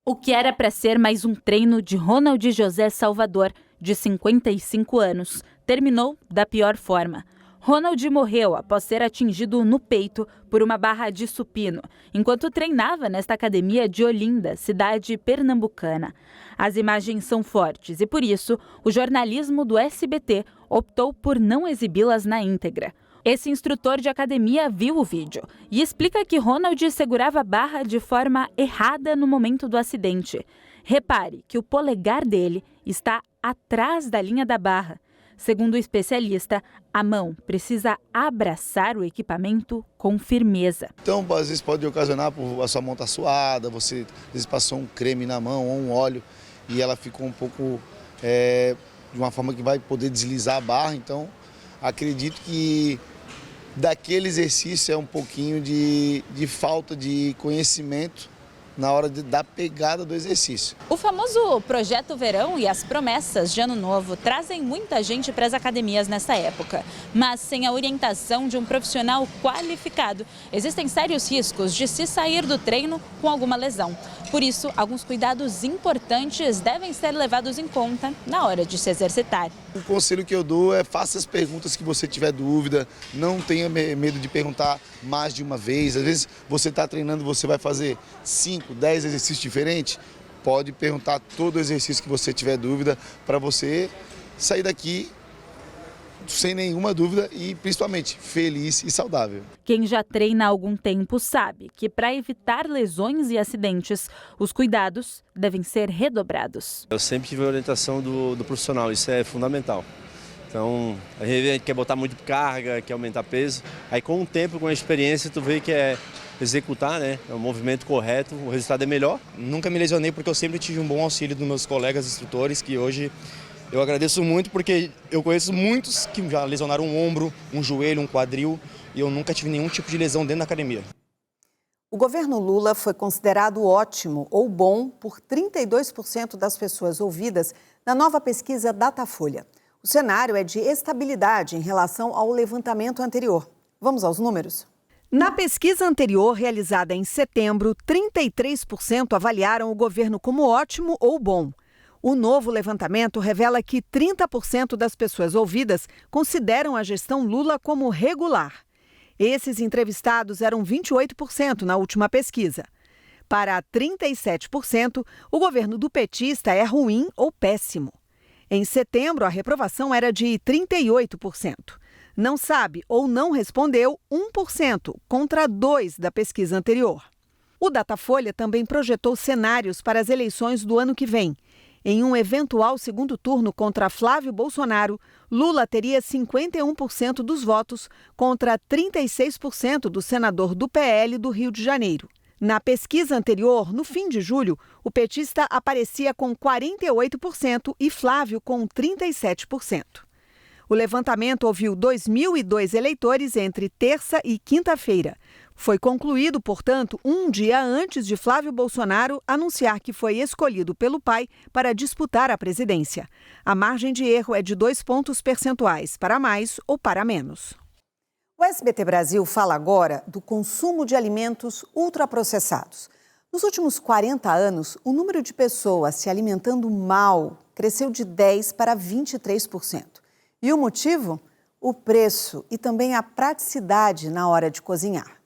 O que era para ser mais um treino de Ronald José Salvador, de 55 anos, terminou da pior forma. Ronald morreu após ser atingido no peito por uma barra de supino, enquanto treinava nesta academia de Olinda, cidade pernambucana. As imagens são fortes e, por isso, o jornalismo do SBT optou por não exibi-las na íntegra. Esse instrutor de academia viu o vídeo e explica que Ronald segurava a barra de forma errada no momento do acidente. Repare que o polegar dele está atrás da linha da barra. Segundo o especialista, a mão precisa abraçar o equipamento com firmeza. Então, às vezes pode ocasionar por a sua mão estar suada, você às vezes passou um creme na mão ou um óleo e ela ficou um pouco de uma forma que vai poder deslizar a barra. Então, acredito que daquele exercício é um pouquinho de falta de conhecimento na hora da pegada do exercício. O famoso Projeto Verão e as promessas de Ano Novo trazem muita gente para as academias nessa época. Mas sem a orientação de um profissional qualificado, existem sérios riscos de se sair do treino com alguma lesão. Por isso, alguns cuidados importantes devem ser levados em conta na hora de se exercitar. O conselho que eu dou é faça as perguntas que você tiver dúvida, não tenha medo de perguntar mais de uma vez. Às vezes você está treinando, você vai fazer 5, 10 exercícios diferentes, pode perguntar todo exercício que você tiver dúvida para você sair daqui sem nenhuma dúvida e principalmente feliz e saudável. Quem já treina há algum tempo sabe que para evitar lesões e acidentes, os cuidados devem ser redobrados. Eu sempre tive a orientação do profissional, isso é fundamental. Então, a gente quer botar muito carga, quer aumentar peso. Aí com o tempo, com a experiência, tu vê que é executar, né? É um movimento correto, o resultado é melhor. Nunca me lesionei porque eu sempre tive um bom auxílio dos meus colegas instrutores, que hoje eu agradeço muito porque eu conheço muitos que já lesionaram um ombro, um joelho, um quadril e eu nunca tive nenhum tipo de lesão dentro da academia. O governo Lula foi considerado ótimo ou bom por 32% das pessoas ouvidas na nova pesquisa Datafolha. O cenário é de estabilidade em relação ao levantamento anterior. Vamos aos números? Na pesquisa anterior, realizada em setembro, 33% avaliaram o governo como ótimo ou bom. O novo levantamento revela que 30% das pessoas ouvidas consideram a gestão Lula como regular. Esses entrevistados eram 28% na última pesquisa. Para 37%, o governo do petista é ruim ou péssimo. Em setembro, a reprovação era de 38%. Não sabe ou não respondeu 1%, contra 2% da pesquisa anterior. O Datafolha também projetou cenários para as eleições do ano que vem. Em um eventual segundo turno contra Flávio Bolsonaro, Lula teria 51% dos votos contra 36% do senador do PL do Rio de Janeiro. Na pesquisa anterior, no fim de julho, o petista aparecia com 48% e Flávio com 37%. O levantamento ouviu 2.002 eleitores entre terça e quinta-feira. Foi concluído, portanto, um dia antes de Flávio Bolsonaro anunciar que foi escolhido pelo pai para disputar a presidência. A margem de erro é de 2 pontos percentuais, para mais ou para menos. O SBT Brasil fala agora do consumo de alimentos ultraprocessados. Nos últimos 40 anos, o número de pessoas se alimentando mal cresceu de 10% para 23%. E o motivo? O preço e também a praticidade na hora de cozinhar.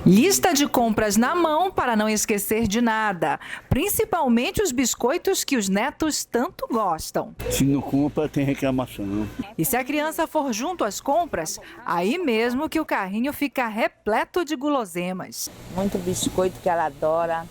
Lista de compras na mão para não esquecer de nada, principalmente os biscoitos que os netos tanto gostam. Se não compra, tem reclamação. E se a criança for junto às compras, aí mesmo que o carrinho fica repleto de guloseimas. Muito biscoito que ela adora.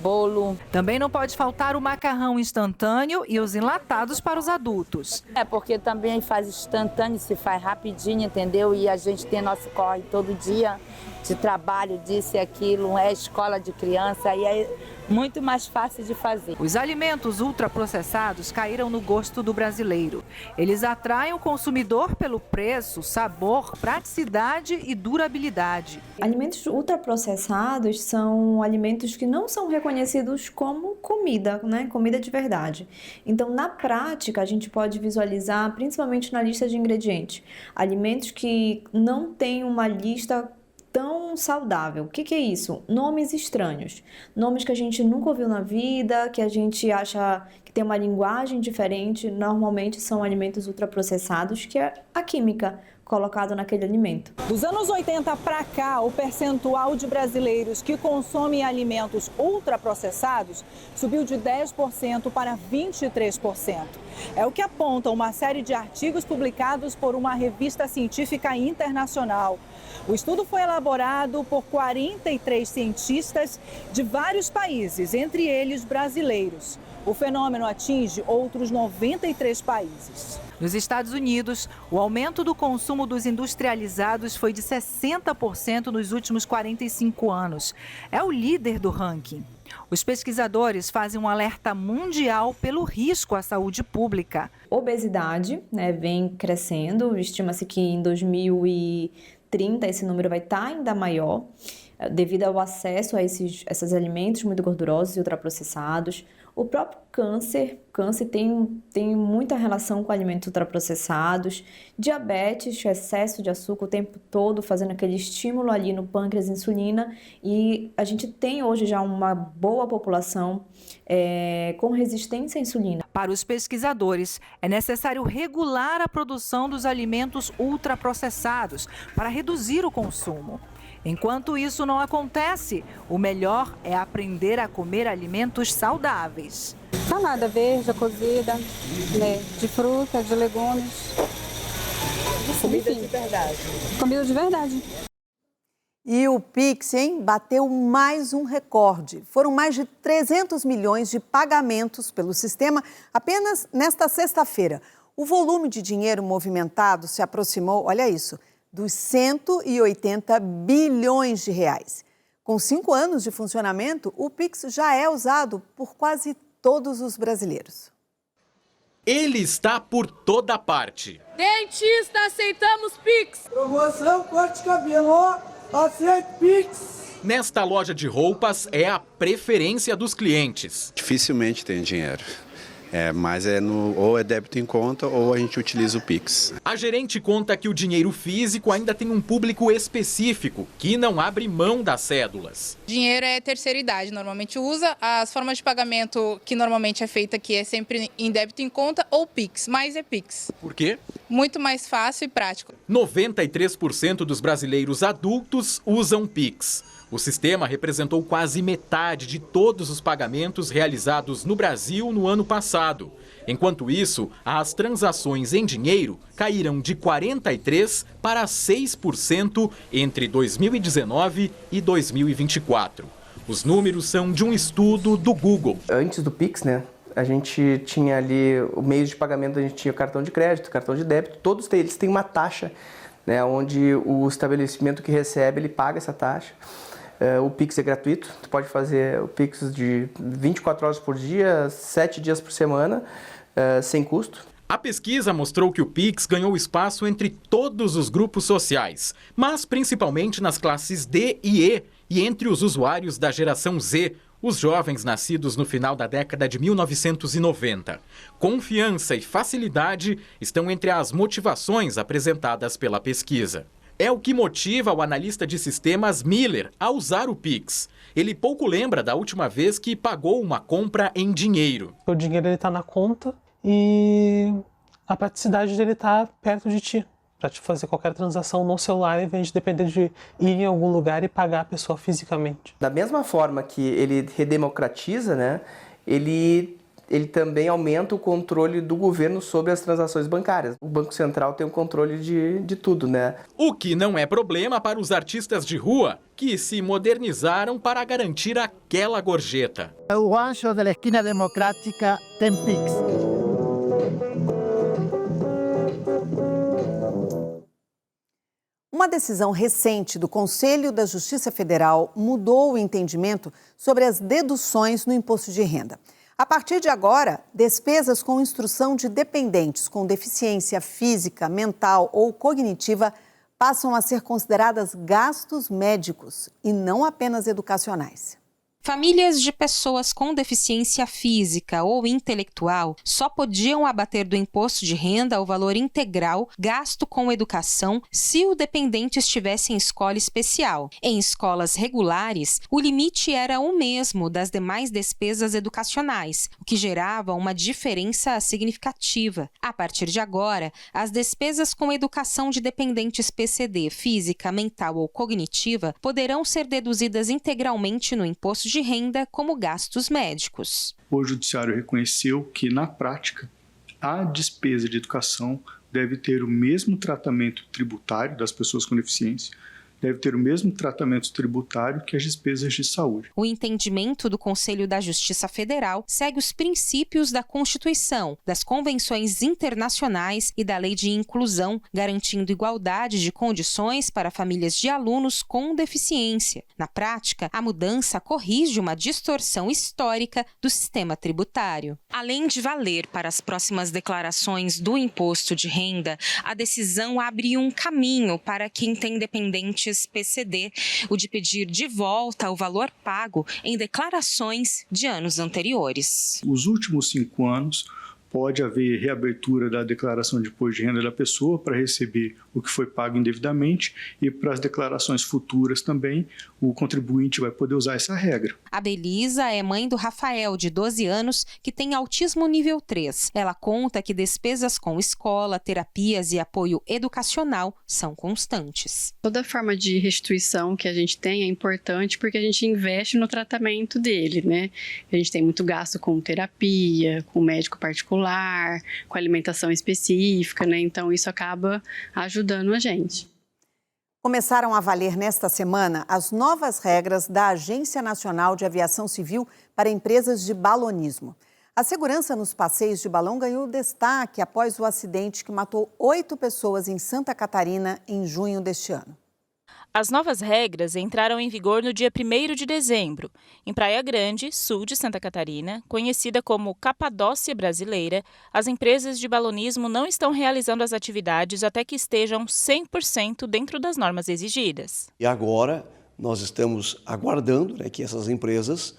Bolo. Também não pode faltar o macarrão instantâneo e os enlatados para os adultos. Porque também faz instantâneo, se faz rapidinho, entendeu? E a gente tem nosso corre todo dia de trabalho, disso e aquilo, é escola de criança e é muito mais fácil de fazer. Os alimentos ultraprocessados caíram no gosto do brasileiro. Eles atraem o consumidor pelo preço, sabor, praticidade e durabilidade. Alimentos ultraprocessados são alimentos que não são reconhecidos como comida, né? Comida de verdade. Então, na prática, a gente pode visualizar, principalmente na lista de ingredientes, alimentos que não têm uma lista tão saudável. O que é isso? Nomes estranhos. Nomes que a gente nunca ouviu na vida, que a gente acha que tem uma linguagem diferente. Normalmente são alimentos ultraprocessados, que é a química colocada naquele alimento. Dos anos 80 para cá, o percentual de brasileiros que consomem alimentos ultraprocessados subiu de 10% para 23%. É o que aponta uma série de artigos publicados por uma revista científica internacional. O estudo foi elaborado por 43 cientistas de vários países, entre eles brasileiros. O fenômeno atinge outros 93 países. Nos Estados Unidos, o aumento do consumo dos industrializados foi de 60% nos últimos 45 anos. É o líder do ranking. Os pesquisadores fazem um alerta mundial pelo risco à saúde pública. Obesidade, vem crescendo, estima-se que em 2030 esse número vai estar ainda maior. devido ao acesso a esses alimentos muito gordurosos e ultraprocessados. O próprio câncer tem muita relação com alimentos ultraprocessados, diabetes, excesso de açúcar o tempo todo, fazendo aquele estímulo ali no pâncreas, insulina, e a gente tem hoje já uma boa população com resistência à insulina. Para os pesquisadores, é necessário regular a produção dos alimentos ultraprocessados para reduzir o consumo. Enquanto isso não acontece, o melhor é aprender a comer alimentos saudáveis. Salada verde, cozida, de fruta, de legumes. Comida de verdade. Comida de verdade. E o Pix, bateu mais um recorde. Foram mais de 300 milhões de pagamentos pelo sistema apenas nesta sexta-feira. O volume de dinheiro movimentado se aproximou, olha isso, dos 180 bilhões de reais. Com 5 anos de funcionamento, o Pix já é usado por quase todos os brasileiros. Ele está por toda parte. Dentista, aceitamos Pix. Promoção corte de cabelo, aceita Pix. Nesta loja de roupas é a preferência dos clientes. Dificilmente tem dinheiro. Mas ou é débito em conta ou a gente utiliza o Pix. A gerente conta que o dinheiro físico ainda tem um público específico, que não abre mão das cédulas. Dinheiro é terceira idade, normalmente usa. As formas de pagamento que normalmente é feita aqui é sempre em débito em conta ou Pix, mas é Pix. Por quê? Muito mais fácil e prático. 93% dos brasileiros adultos usam Pix. O sistema representou quase metade de todos os pagamentos realizados no Brasil no ano passado. Enquanto isso, as transações em dinheiro caíram de 43% para 6% entre 2019 e 2024. Os números são de um estudo do Google. Antes do Pix, a gente tinha ali o meio de pagamento, a gente tinha cartão de crédito, cartão de débito, todos eles têm uma taxa, onde o estabelecimento que recebe, ele paga essa taxa. O Pix é gratuito, tu pode fazer o Pix de 24 horas por dia, 7 dias por semana, sem custo. A pesquisa mostrou que o Pix ganhou espaço entre todos os grupos sociais, mas principalmente nas classes D e E e entre os usuários da geração Z, os jovens nascidos no final da década de 1990. Confiança e facilidade estão entre as motivações apresentadas pela pesquisa. É o que motiva o analista de sistemas Miller a usar o Pix. Ele pouco lembra da última vez que pagou uma compra em dinheiro. O dinheiro está na conta e a praticidade dele está perto de ti. Para te fazer qualquer transação no celular, em vez de depender de ir em algum lugar e pagar a pessoa fisicamente. Da mesma forma que ele redemocratiza, ele também aumenta o controle do governo sobre as transações bancárias. O Banco Central tem o controle de tudo, O que não é problema para os artistas de rua, que se modernizaram para garantir aquela gorjeta. O ancho da esquina democrática tem Pix. Uma decisão recente do Conselho da Justiça Federal mudou o entendimento sobre as deduções no imposto de renda. A partir de agora, despesas com instrução de dependentes com deficiência física, mental ou cognitiva passam a ser consideradas gastos médicos e não apenas educacionais. Famílias de pessoas com deficiência física ou intelectual só podiam abater do imposto de renda o valor integral gasto com educação se o dependente estivesse em escola especial. Em escolas regulares, o limite era o mesmo das demais despesas educacionais, o que gerava uma diferença significativa. A partir de agora, as despesas com educação de dependentes PCD, física, mental ou cognitiva, poderão ser deduzidas integralmente no imposto de renda como gastos médicos. O Judiciário reconheceu que, na prática, a despesa de educação deve ter o mesmo tratamento tributário das pessoas com deficiência, deve ter o mesmo tratamento tributário que as despesas de saúde. O entendimento do Conselho da Justiça Federal segue os princípios da Constituição, das convenções internacionais e da Lei de Inclusão, garantindo igualdade de condições para famílias de alunos com deficiência. Na prática, a mudança corrige uma distorção histórica do sistema tributário. Além de valer para as próximas declarações do imposto de renda, a decisão abre um caminho para quem tem dependentes antes PCD, o de pedir de volta o valor pago em declarações de anos anteriores. Os últimos 5 anos, pode haver reabertura da declaração de imposto de renda da pessoa para receber o que foi pago indevidamente, e para as declarações futuras também o contribuinte vai poder usar essa regra. A Belisa é mãe do Rafael, de 12 anos, que tem autismo nível 3. Ela conta que despesas com escola, terapias e apoio educacional são constantes. Toda forma de restituição que a gente tem é importante porque a gente investe no tratamento dele, né? A gente tem muito gasto com terapia, com médico particular, com alimentação específica, né? Então isso acaba ajudando a gente. Começaram a valer nesta semana as novas regras da Agência Nacional de Aviação Civil para empresas de balonismo. A segurança nos passeios de balão ganhou destaque após o acidente que matou 8 pessoas em Santa Catarina em junho deste ano. As novas regras entraram em vigor no dia 1º de dezembro. Em Praia Grande, sul de Santa Catarina, conhecida como Capadócia Brasileira, as empresas de balonismo não estão realizando as atividades até que estejam 100% dentro das normas exigidas. E agora nós estamos aguardando, que essas empresas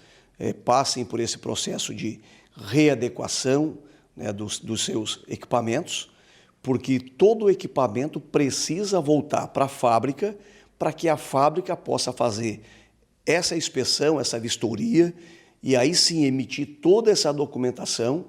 passem por esse processo de readequação, dos seus equipamentos, porque todo o equipamento precisa voltar para a fábrica, para que a fábrica possa fazer essa inspeção, essa vistoria, e aí sim emitir toda essa documentação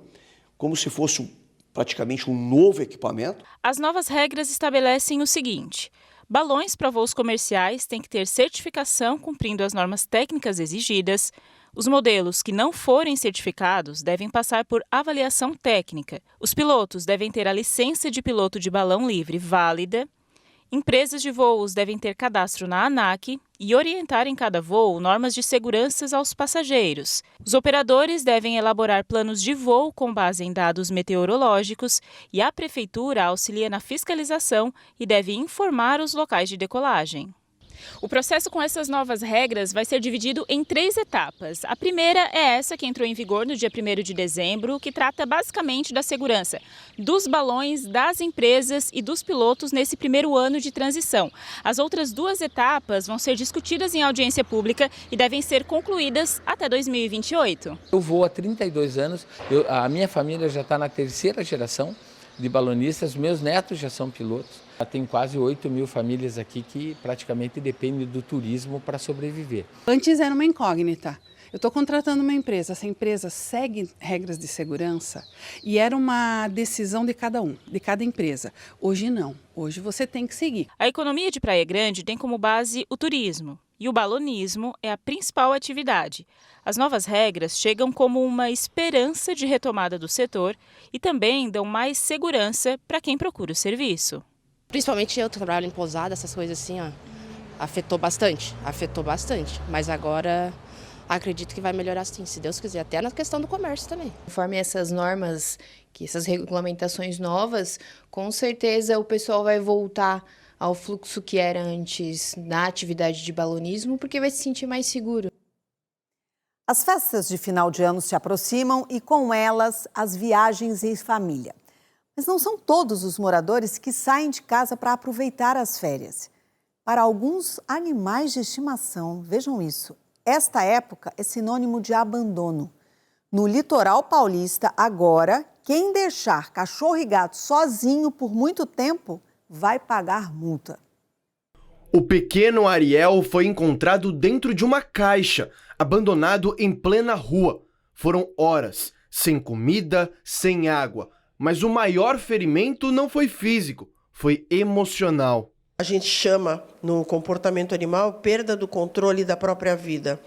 como se fosse praticamente um novo equipamento. As novas regras estabelecem o seguinte: balões para voos comerciais têm que ter certificação cumprindo as normas técnicas exigidas. Os modelos que não forem certificados devem passar por avaliação técnica. Os pilotos devem ter a licença de piloto de balão livre válida. Empresas de voos devem ter cadastro na ANAC e orientar em cada voo normas de segurança aos passageiros. Os operadores devem elaborar planos de voo com base em dados meteorológicos e a Prefeitura auxilia na fiscalização e deve informar os locais de decolagem. O processo com essas novas regras vai ser dividido em 3 etapas. A primeira é essa que entrou em vigor no dia 1º de dezembro, que trata basicamente da segurança dos balões, das empresas e dos pilotos nesse primeiro ano de transição. As outras 2 etapas vão ser discutidas em audiência pública e devem ser concluídas até 2028. Eu voo há 32 anos, a minha família já está na 3ª geração de balonistas, meus netos já são pilotos. Tem quase 8 mil famílias aqui que praticamente dependem do turismo para sobreviver. Antes era uma incógnita. Eu estou contratando uma empresa, essa empresa segue regras de segurança e era uma decisão de cada empresa. Hoje não, hoje você tem que seguir. A economia de Praia Grande tem como base o turismo e o balonismo é a principal atividade. As novas regras chegam como uma esperança de retomada do setor e também dão mais segurança para quem procura o serviço. Principalmente eu trabalho em pousada, essas coisas assim, afetou bastante, mas agora acredito que vai melhorar sim, se Deus quiser, até na questão do comércio também. Conforme essas normas, essas regulamentações novas, com certeza o pessoal vai voltar ao fluxo que era antes na atividade de balonismo, porque vai se sentir mais seguro. As festas de final de ano se aproximam e com elas as viagens em família. Mas não são todos os moradores que saem de casa para aproveitar as férias. Para alguns animais de estimação, vejam isso, esta época é sinônimo de abandono. No litoral paulista, agora, quem deixar cachorro e gato sozinho por muito tempo vai pagar multa. O pequeno Ariel foi encontrado dentro de uma caixa, abandonado em plena rua. Foram horas, sem comida, sem água. Mas o maior ferimento não foi físico, foi emocional. A gente chama no comportamento animal perda do controle da própria vida.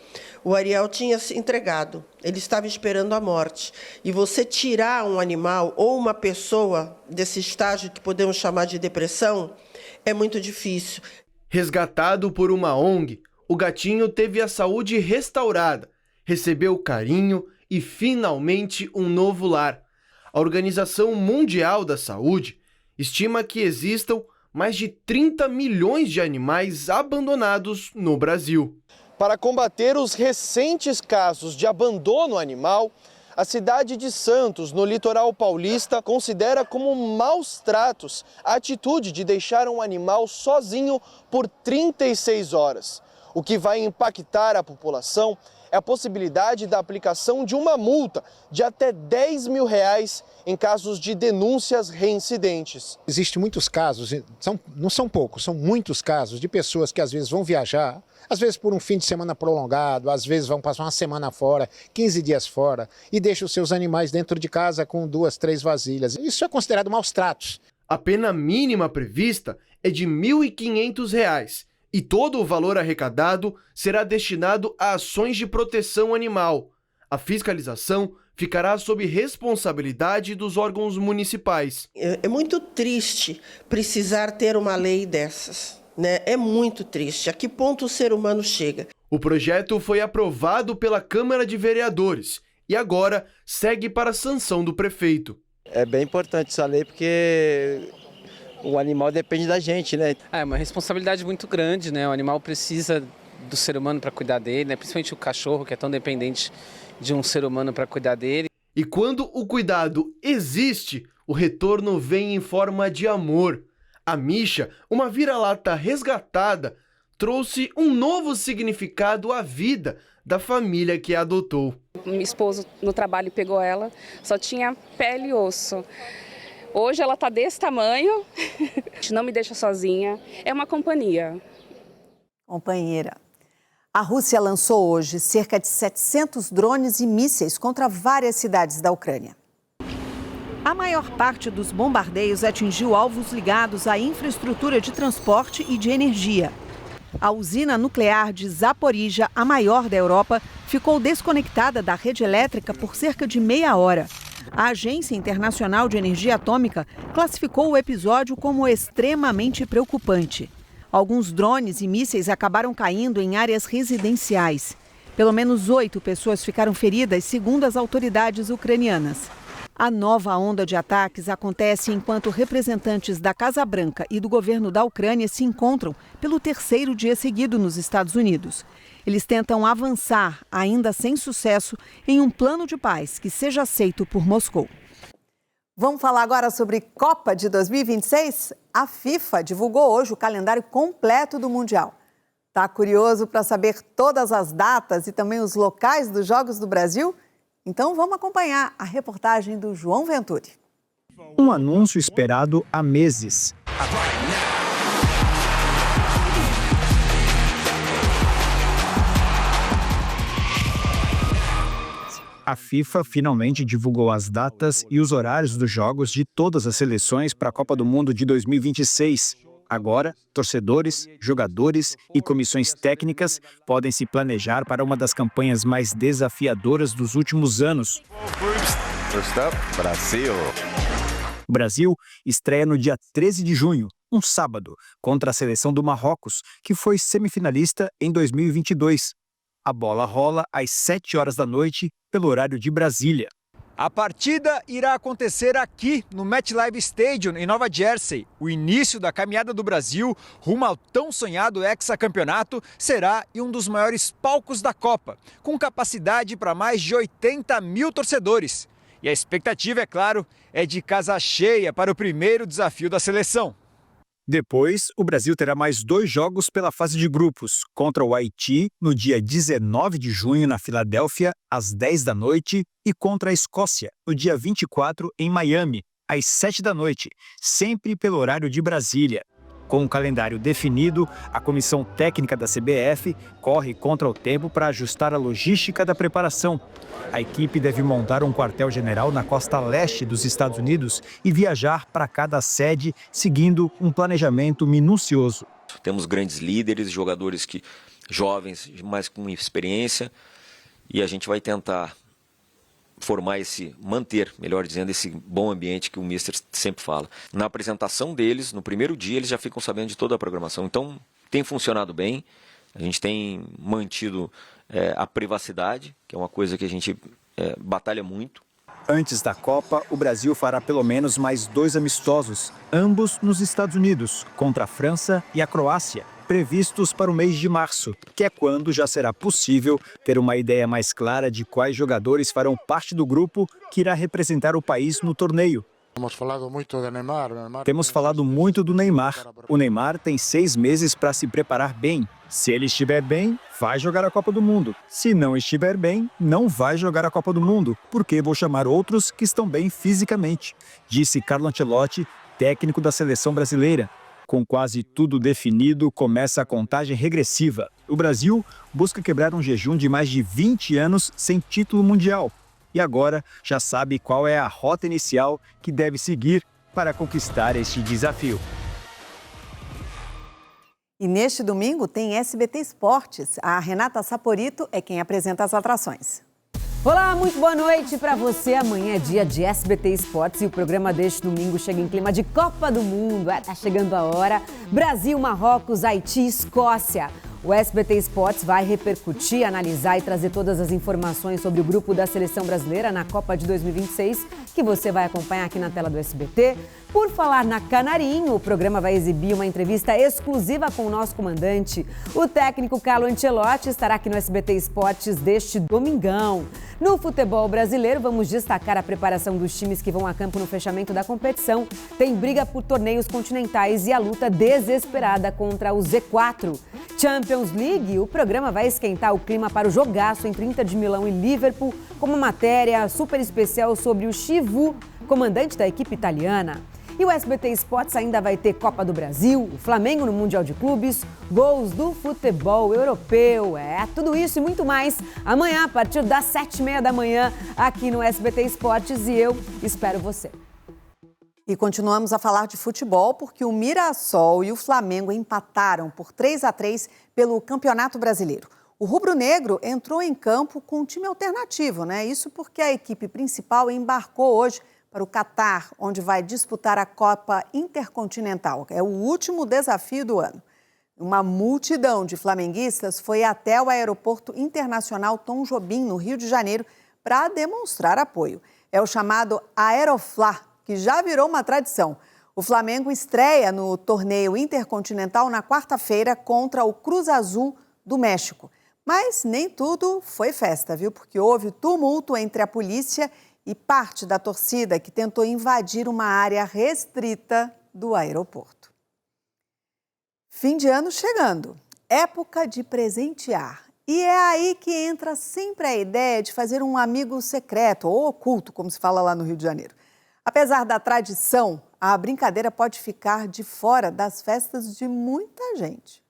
O Ariel tinha se entregado, ele estava esperando a morte. E você tirar um animal ou uma pessoa desse estágio que podemos chamar de depressão é muito difícil. Resgatado por uma ONG, o gatinho teve a saúde restaurada, recebeu carinho e finalmente um novo lar. A Organização Mundial da Saúde estima que existam mais de 30 milhões de animais abandonados no Brasil. Para combater os recentes casos de abandono animal, A cidade de Santos, no litoral paulista, considera como maus tratos a atitude de deixar um animal sozinho por 36 horas. O que vai impactar a população é a possibilidade da aplicação de uma multa de até R$10 mil em casos de denúncias reincidentes. Existem muitos casos, não são poucos, são muitos casos de pessoas que às vezes vão viajar, às vezes por um fim de semana prolongado, às vezes vão passar uma semana fora, 15 dias fora, e deixam os seus animais dentro de casa com 2, 3 vasilhas. Isso é considerado maus tratos. A pena mínima prevista é de R$ 1.500 e todo o valor arrecadado será destinado a ações de proteção animal. A fiscalização ficará sob responsabilidade dos órgãos municipais. É muito triste precisar ter uma lei dessas, né? É muito triste. A que ponto o ser humano chega? O projeto foi aprovado pela Câmara de Vereadores e agora segue para a sanção do prefeito. É bem importante essa lei porque o animal depende da gente, né? É uma responsabilidade muito grande, né? O animal precisa do ser humano para cuidar dele, né? Principalmente o cachorro, que é tão dependente de um ser humano para cuidar dele. E quando o cuidado existe, o retorno vem em forma de amor. A Misha, uma vira-lata resgatada, trouxe um novo significado à vida da família que a adotou. Meu esposo no trabalho pegou ela, só tinha pele e osso. Hoje ela está desse tamanho, não me deixa sozinha, é uma companhia. Companheira. A Rússia lançou hoje cerca de 700 drones e mísseis contra várias cidades da Ucrânia. A maior parte dos bombardeios atingiu alvos ligados à infraestrutura de transporte e de energia. A usina nuclear de Zaporizhia, a maior da Europa, ficou desconectada da rede elétrica por cerca de meia hora. A Agência Internacional de Energia Atômica classificou o episódio como extremamente preocupante. Alguns drones e mísseis acabaram caindo em áreas residenciais. Pelo menos 8 pessoas ficaram feridas, segundo as autoridades ucranianas. A nova onda de ataques acontece enquanto representantes da Casa Branca e do governo da Ucrânia se encontram pelo 3º dia seguido nos Estados Unidos. Eles tentam avançar, ainda sem sucesso, em um plano de paz que seja aceito por Moscou. Vamos falar agora sobre Copa de 2026? A FIFA divulgou hoje o calendário completo do Mundial. Tá curioso para saber todas as datas e também os locais dos Jogos do Brasil? Então vamos acompanhar a reportagem do João Venturi. Um anúncio esperado há meses. A FIFA finalmente divulgou as datas e os horários dos jogos de todas as seleções para a Copa do Mundo de 2026. Agora, torcedores, jogadores e comissões técnicas podem se planejar para uma das campanhas mais desafiadoras dos últimos anos. Brasil. O Brasil estreia no dia 13 de junho, um sábado, contra a seleção do Marrocos, que foi semifinalista em 2022. A bola rola às 7 horas da noite, pelo horário de Brasília. A partida irá acontecer aqui no MetLife Stadium, em Nova Jersey. O início da caminhada do Brasil rumo ao tão sonhado hexacampeonato será em um dos maiores palcos da Copa, com capacidade para mais de 80 mil torcedores. E a expectativa, é claro, é de casa cheia para o primeiro desafio da seleção. Depois, o Brasil terá mais 2 jogos pela fase de grupos, contra o Haiti, no dia 19 de junho, na Filadélfia, às 10 da noite, e contra a Escócia, no dia 24, em Miami, às 7 da noite, sempre pelo horário de Brasília. Com o calendário definido, a comissão técnica da CBF corre contra o tempo para ajustar a logística da preparação. A equipe deve montar um quartel-general na costa leste dos Estados Unidos e viajar para cada sede, seguindo um planejamento minucioso. Temos grandes líderes, jogadores jovens, mas com experiência, e a gente vai tentar manter, melhor dizendo, esse bom ambiente que o Mister sempre fala. Na apresentação deles, no primeiro dia, eles já ficam sabendo de toda a programação. Então, tem funcionado bem. A gente tem mantido a privacidade, que é uma coisa que a gente batalha muito. Antes da Copa, o Brasil fará pelo menos mais 2 amistosos, ambos nos Estados Unidos, contra a França e a Croácia, previstos para o mês de março, que é quando já será possível ter uma ideia mais clara de quais jogadores farão parte do grupo que irá representar o país no torneio. Temos falado muito do Neymar. O Neymar tem 6 meses para se preparar bem. Se ele estiver bem, vai jogar a Copa do Mundo. Se não estiver bem, não vai jogar a Copa do Mundo, porque vou chamar outros que estão bem fisicamente, disse Carlo Ancelotti, técnico da seleção brasileira. Com quase tudo definido, começa a contagem regressiva. O Brasil busca quebrar um jejum de mais de 20 anos sem título mundial. E agora já sabe qual é a rota inicial que deve seguir para conquistar este desafio. E neste domingo tem SBT Esportes. A Renata Saporito é quem apresenta as atrações. Olá, muito boa noite para você. Amanhã é dia de SBT Esportes e o programa deste domingo chega em clima de Copa do Mundo. Tá chegando a hora. Brasil, Marrocos, Haiti, Escócia. O SBT Esportes vai repercutir, analisar e trazer todas as informações sobre o grupo da seleção brasileira na Copa de 2026, que você vai acompanhar aqui na tela do SBT. Por falar na Canarinho, o programa vai exibir uma entrevista exclusiva com o nosso comandante. O técnico Carlo Ancelotti estará aqui no SBT Esportes deste domingão. No futebol brasileiro, vamos destacar a preparação dos times que vão a campo no fechamento da competição. Tem briga por torneios continentais e a luta desesperada contra o Z4. Champions League, o programa vai esquentar o clima para o jogaço entre Inter de Milão e Liverpool, com uma matéria super especial sobre o Chivu, comandante da equipe italiana. E o SBT Esportes ainda vai ter Copa do Brasil, o Flamengo no Mundial de Clubes, gols do futebol europeu. Tudo isso e muito mais amanhã, a partir das 7h30 da manhã, aqui no SBT Esportes, e eu espero você. E continuamos a falar de futebol porque o Mirassol e o Flamengo empataram por 3-3 pelo Campeonato Brasileiro. O rubro-negro entrou em campo com um time alternativo, né? Isso porque a equipe principal embarcou hoje para o Catar, onde vai disputar a Copa Intercontinental. É o último desafio do ano. Uma multidão de flamenguistas foi até o Aeroporto Internacional Tom Jobim, no Rio de Janeiro, para demonstrar apoio. É o chamado Aeroflá, que já virou uma tradição. O Flamengo estreia no torneio intercontinental na quarta-feira contra o Cruz Azul do México. Mas nem tudo foi festa, viu? Porque houve tumulto entre a polícia e parte da torcida que tentou invadir uma área restrita do aeroporto. Fim de ano chegando, época de presentear. E é aí que entra sempre a ideia de fazer um amigo secreto ou oculto, como se fala lá no Rio de Janeiro. Apesar da tradição, a brincadeira pode ficar de fora das festas de muita gente.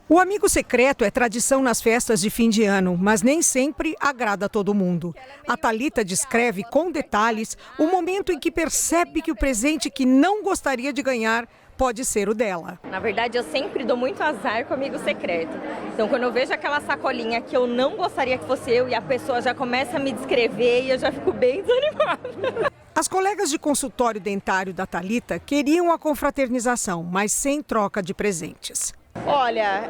O amigo secreto é tradição nas festas de fim de ano, mas nem sempre agrada a todo mundo. A Thalita descreve com detalhes o momento em que percebe que o presente que não gostaria de ganhar pode ser o dela. Na verdade, eu sempre dou muito azar com o amigo secreto. Então, quando eu vejo aquela sacolinha que eu não gostaria que fosse eu e a pessoa já começa a me descrever e eu já fico bem desanimada. As colegas de consultório dentário da Thalita queriam a confraternização, mas sem troca de presentes. Olha,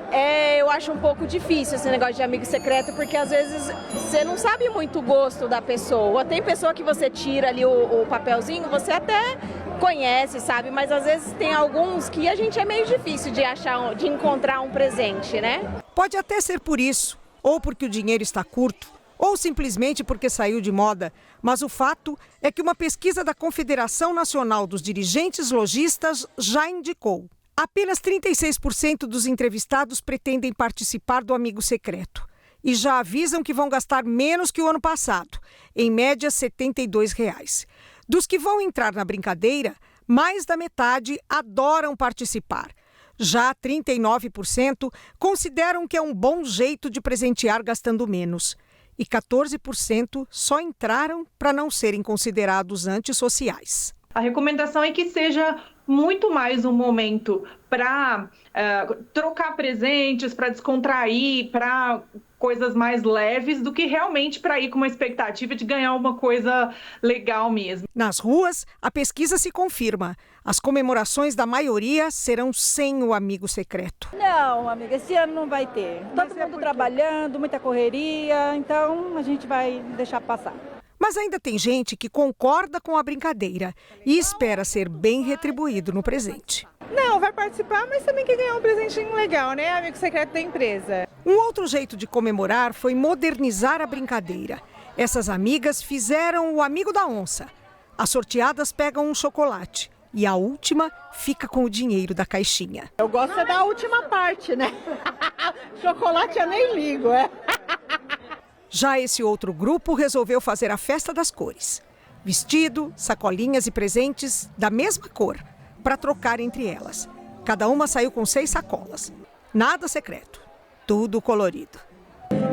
eu acho um pouco difícil esse negócio de amigo secreto, porque às vezes você não sabe muito o gosto da pessoa. Tem pessoa que você tira ali o papelzinho, você até conhece, sabe? Mas às vezes tem alguns que a gente é meio difícil de achar, de encontrar um presente, né? Pode até ser por isso, ou porque o dinheiro está curto, ou simplesmente porque saiu de moda. Mas o fato é que uma pesquisa da Confederação Nacional dos Dirigentes Lojistas já indicou: apenas 36% dos entrevistados pretendem participar do amigo secreto. E já avisam que vão gastar menos que o ano passado, em média R$ 72. Dos que vão entrar na brincadeira, mais da metade adoram participar. Já 39% consideram que é um bom jeito de presentear gastando menos. E 14% só entraram para não serem considerados antissociais. A recomendação é que seja muito mais um momento para trocar presentes, para descontrair, para coisas mais leves, do que realmente para ir com uma expectativa de ganhar uma coisa legal mesmo. Nas ruas, a pesquisa se confirma. As comemorações da maioria serão sem o amigo secreto. Não, amiga, esse ano não vai ter. Todo mundo trabalhando, muita correria, então a gente vai deixar passar. Mas ainda tem gente que concorda com a brincadeira e espera ser bem retribuído no presente. Não, vai participar, mas também quer ganhar um presentinho legal, né? Amigo secreto da empresa. Um outro jeito de comemorar foi modernizar a brincadeira. Essas amigas fizeram o amigo da onça. As sorteadas pegam um chocolate e a última fica com o dinheiro da caixinha. Eu gosto da última parte, né? Chocolate eu nem ligo, é? Já esse outro grupo resolveu fazer a festa das cores. Vestido, sacolinhas e presentes da mesma cor, para trocar entre elas. Cada uma saiu com 6 sacolas. Nada secreto, tudo colorido.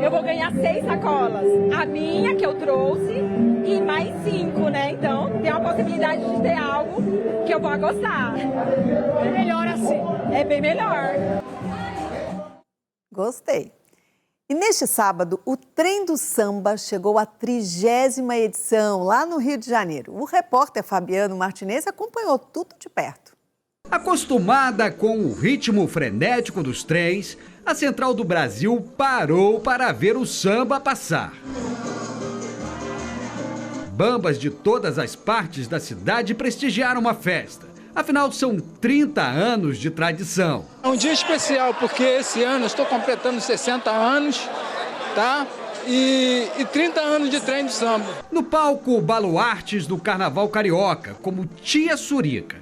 Eu vou ganhar 6 sacolas. A minha, que eu trouxe, e mais 5, né? Então, tem a possibilidade de ter algo que eu vou gostar. É melhor assim. É bem melhor. Gostei. E neste sábado, o Trem do Samba chegou à 30ª edição, lá no Rio de Janeiro. O repórter Fabiano Martinez acompanhou tudo de perto. Acostumada com o ritmo frenético dos trens, a Central do Brasil parou para ver o samba passar. Bambas de todas as partes da cidade prestigiaram a festa. Afinal, são 30 anos de tradição. É um dia especial, porque esse ano eu estou completando 60 anos, tá? E 30 anos de trem de samba. No palco, baluartes do Carnaval Carioca, como Tia Surica.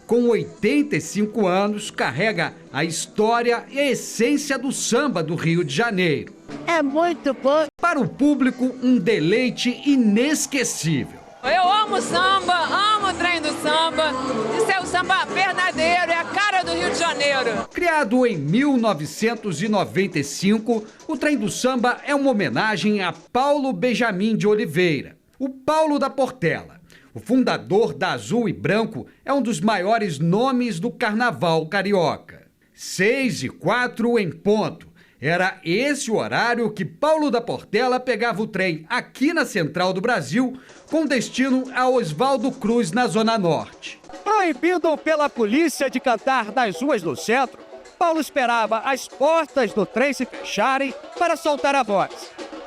Com 85 anos, carrega a história e a essência do samba do Rio de Janeiro. É muito bom. Para o público, um deleite inesquecível. Eu amo samba, amo o trem do samba. Isso é o samba verdadeiro, é a cara do Rio de Janeiro. Criado em 1995, o Trem do Samba é uma homenagem a Paulo Benjamin de Oliveira, o Paulo da Portela. O fundador da Azul e Branco é um dos maiores nomes do carnaval carioca. 6h04 em ponto. Era esse o horário que Paulo da Portela pegava o trem aqui na Central do Brasil, com destino a Oswaldo Cruz, na Zona Norte. Proibido pela polícia de cantar nas ruas do centro, Paulo esperava as portas do trem se fecharem para soltar a voz.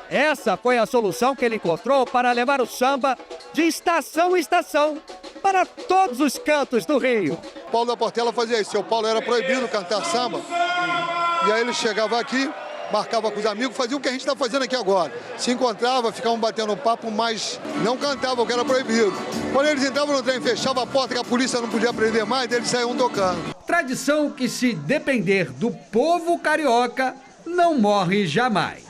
Essa foi a solução que ele encontrou para levar o samba de estação em estação para todos os cantos do Rio. Paulo da Portela fazia isso. Seu Paulo era proibido cantar samba. E aí ele chegava aqui, marcava com os amigos, fazia o que a gente está fazendo aqui agora. Se encontrava, ficavam batendo papo, mas não cantavam, o que era proibido. Quando eles entravam no trem, fechava a porta, que a polícia não podia prender mais, eles saíam tocando. Tradição que, se depender do povo carioca, não morre jamais.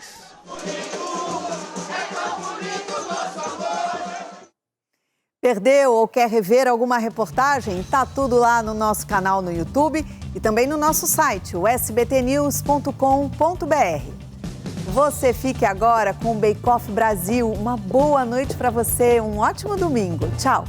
Perdeu ou quer rever alguma reportagem? Tá tudo lá no nosso canal no YouTube e também no nosso site, o sbtnews.com.br. Você fique agora com o Bake Off Brasil. Uma boa noite para você, um ótimo domingo. Tchau!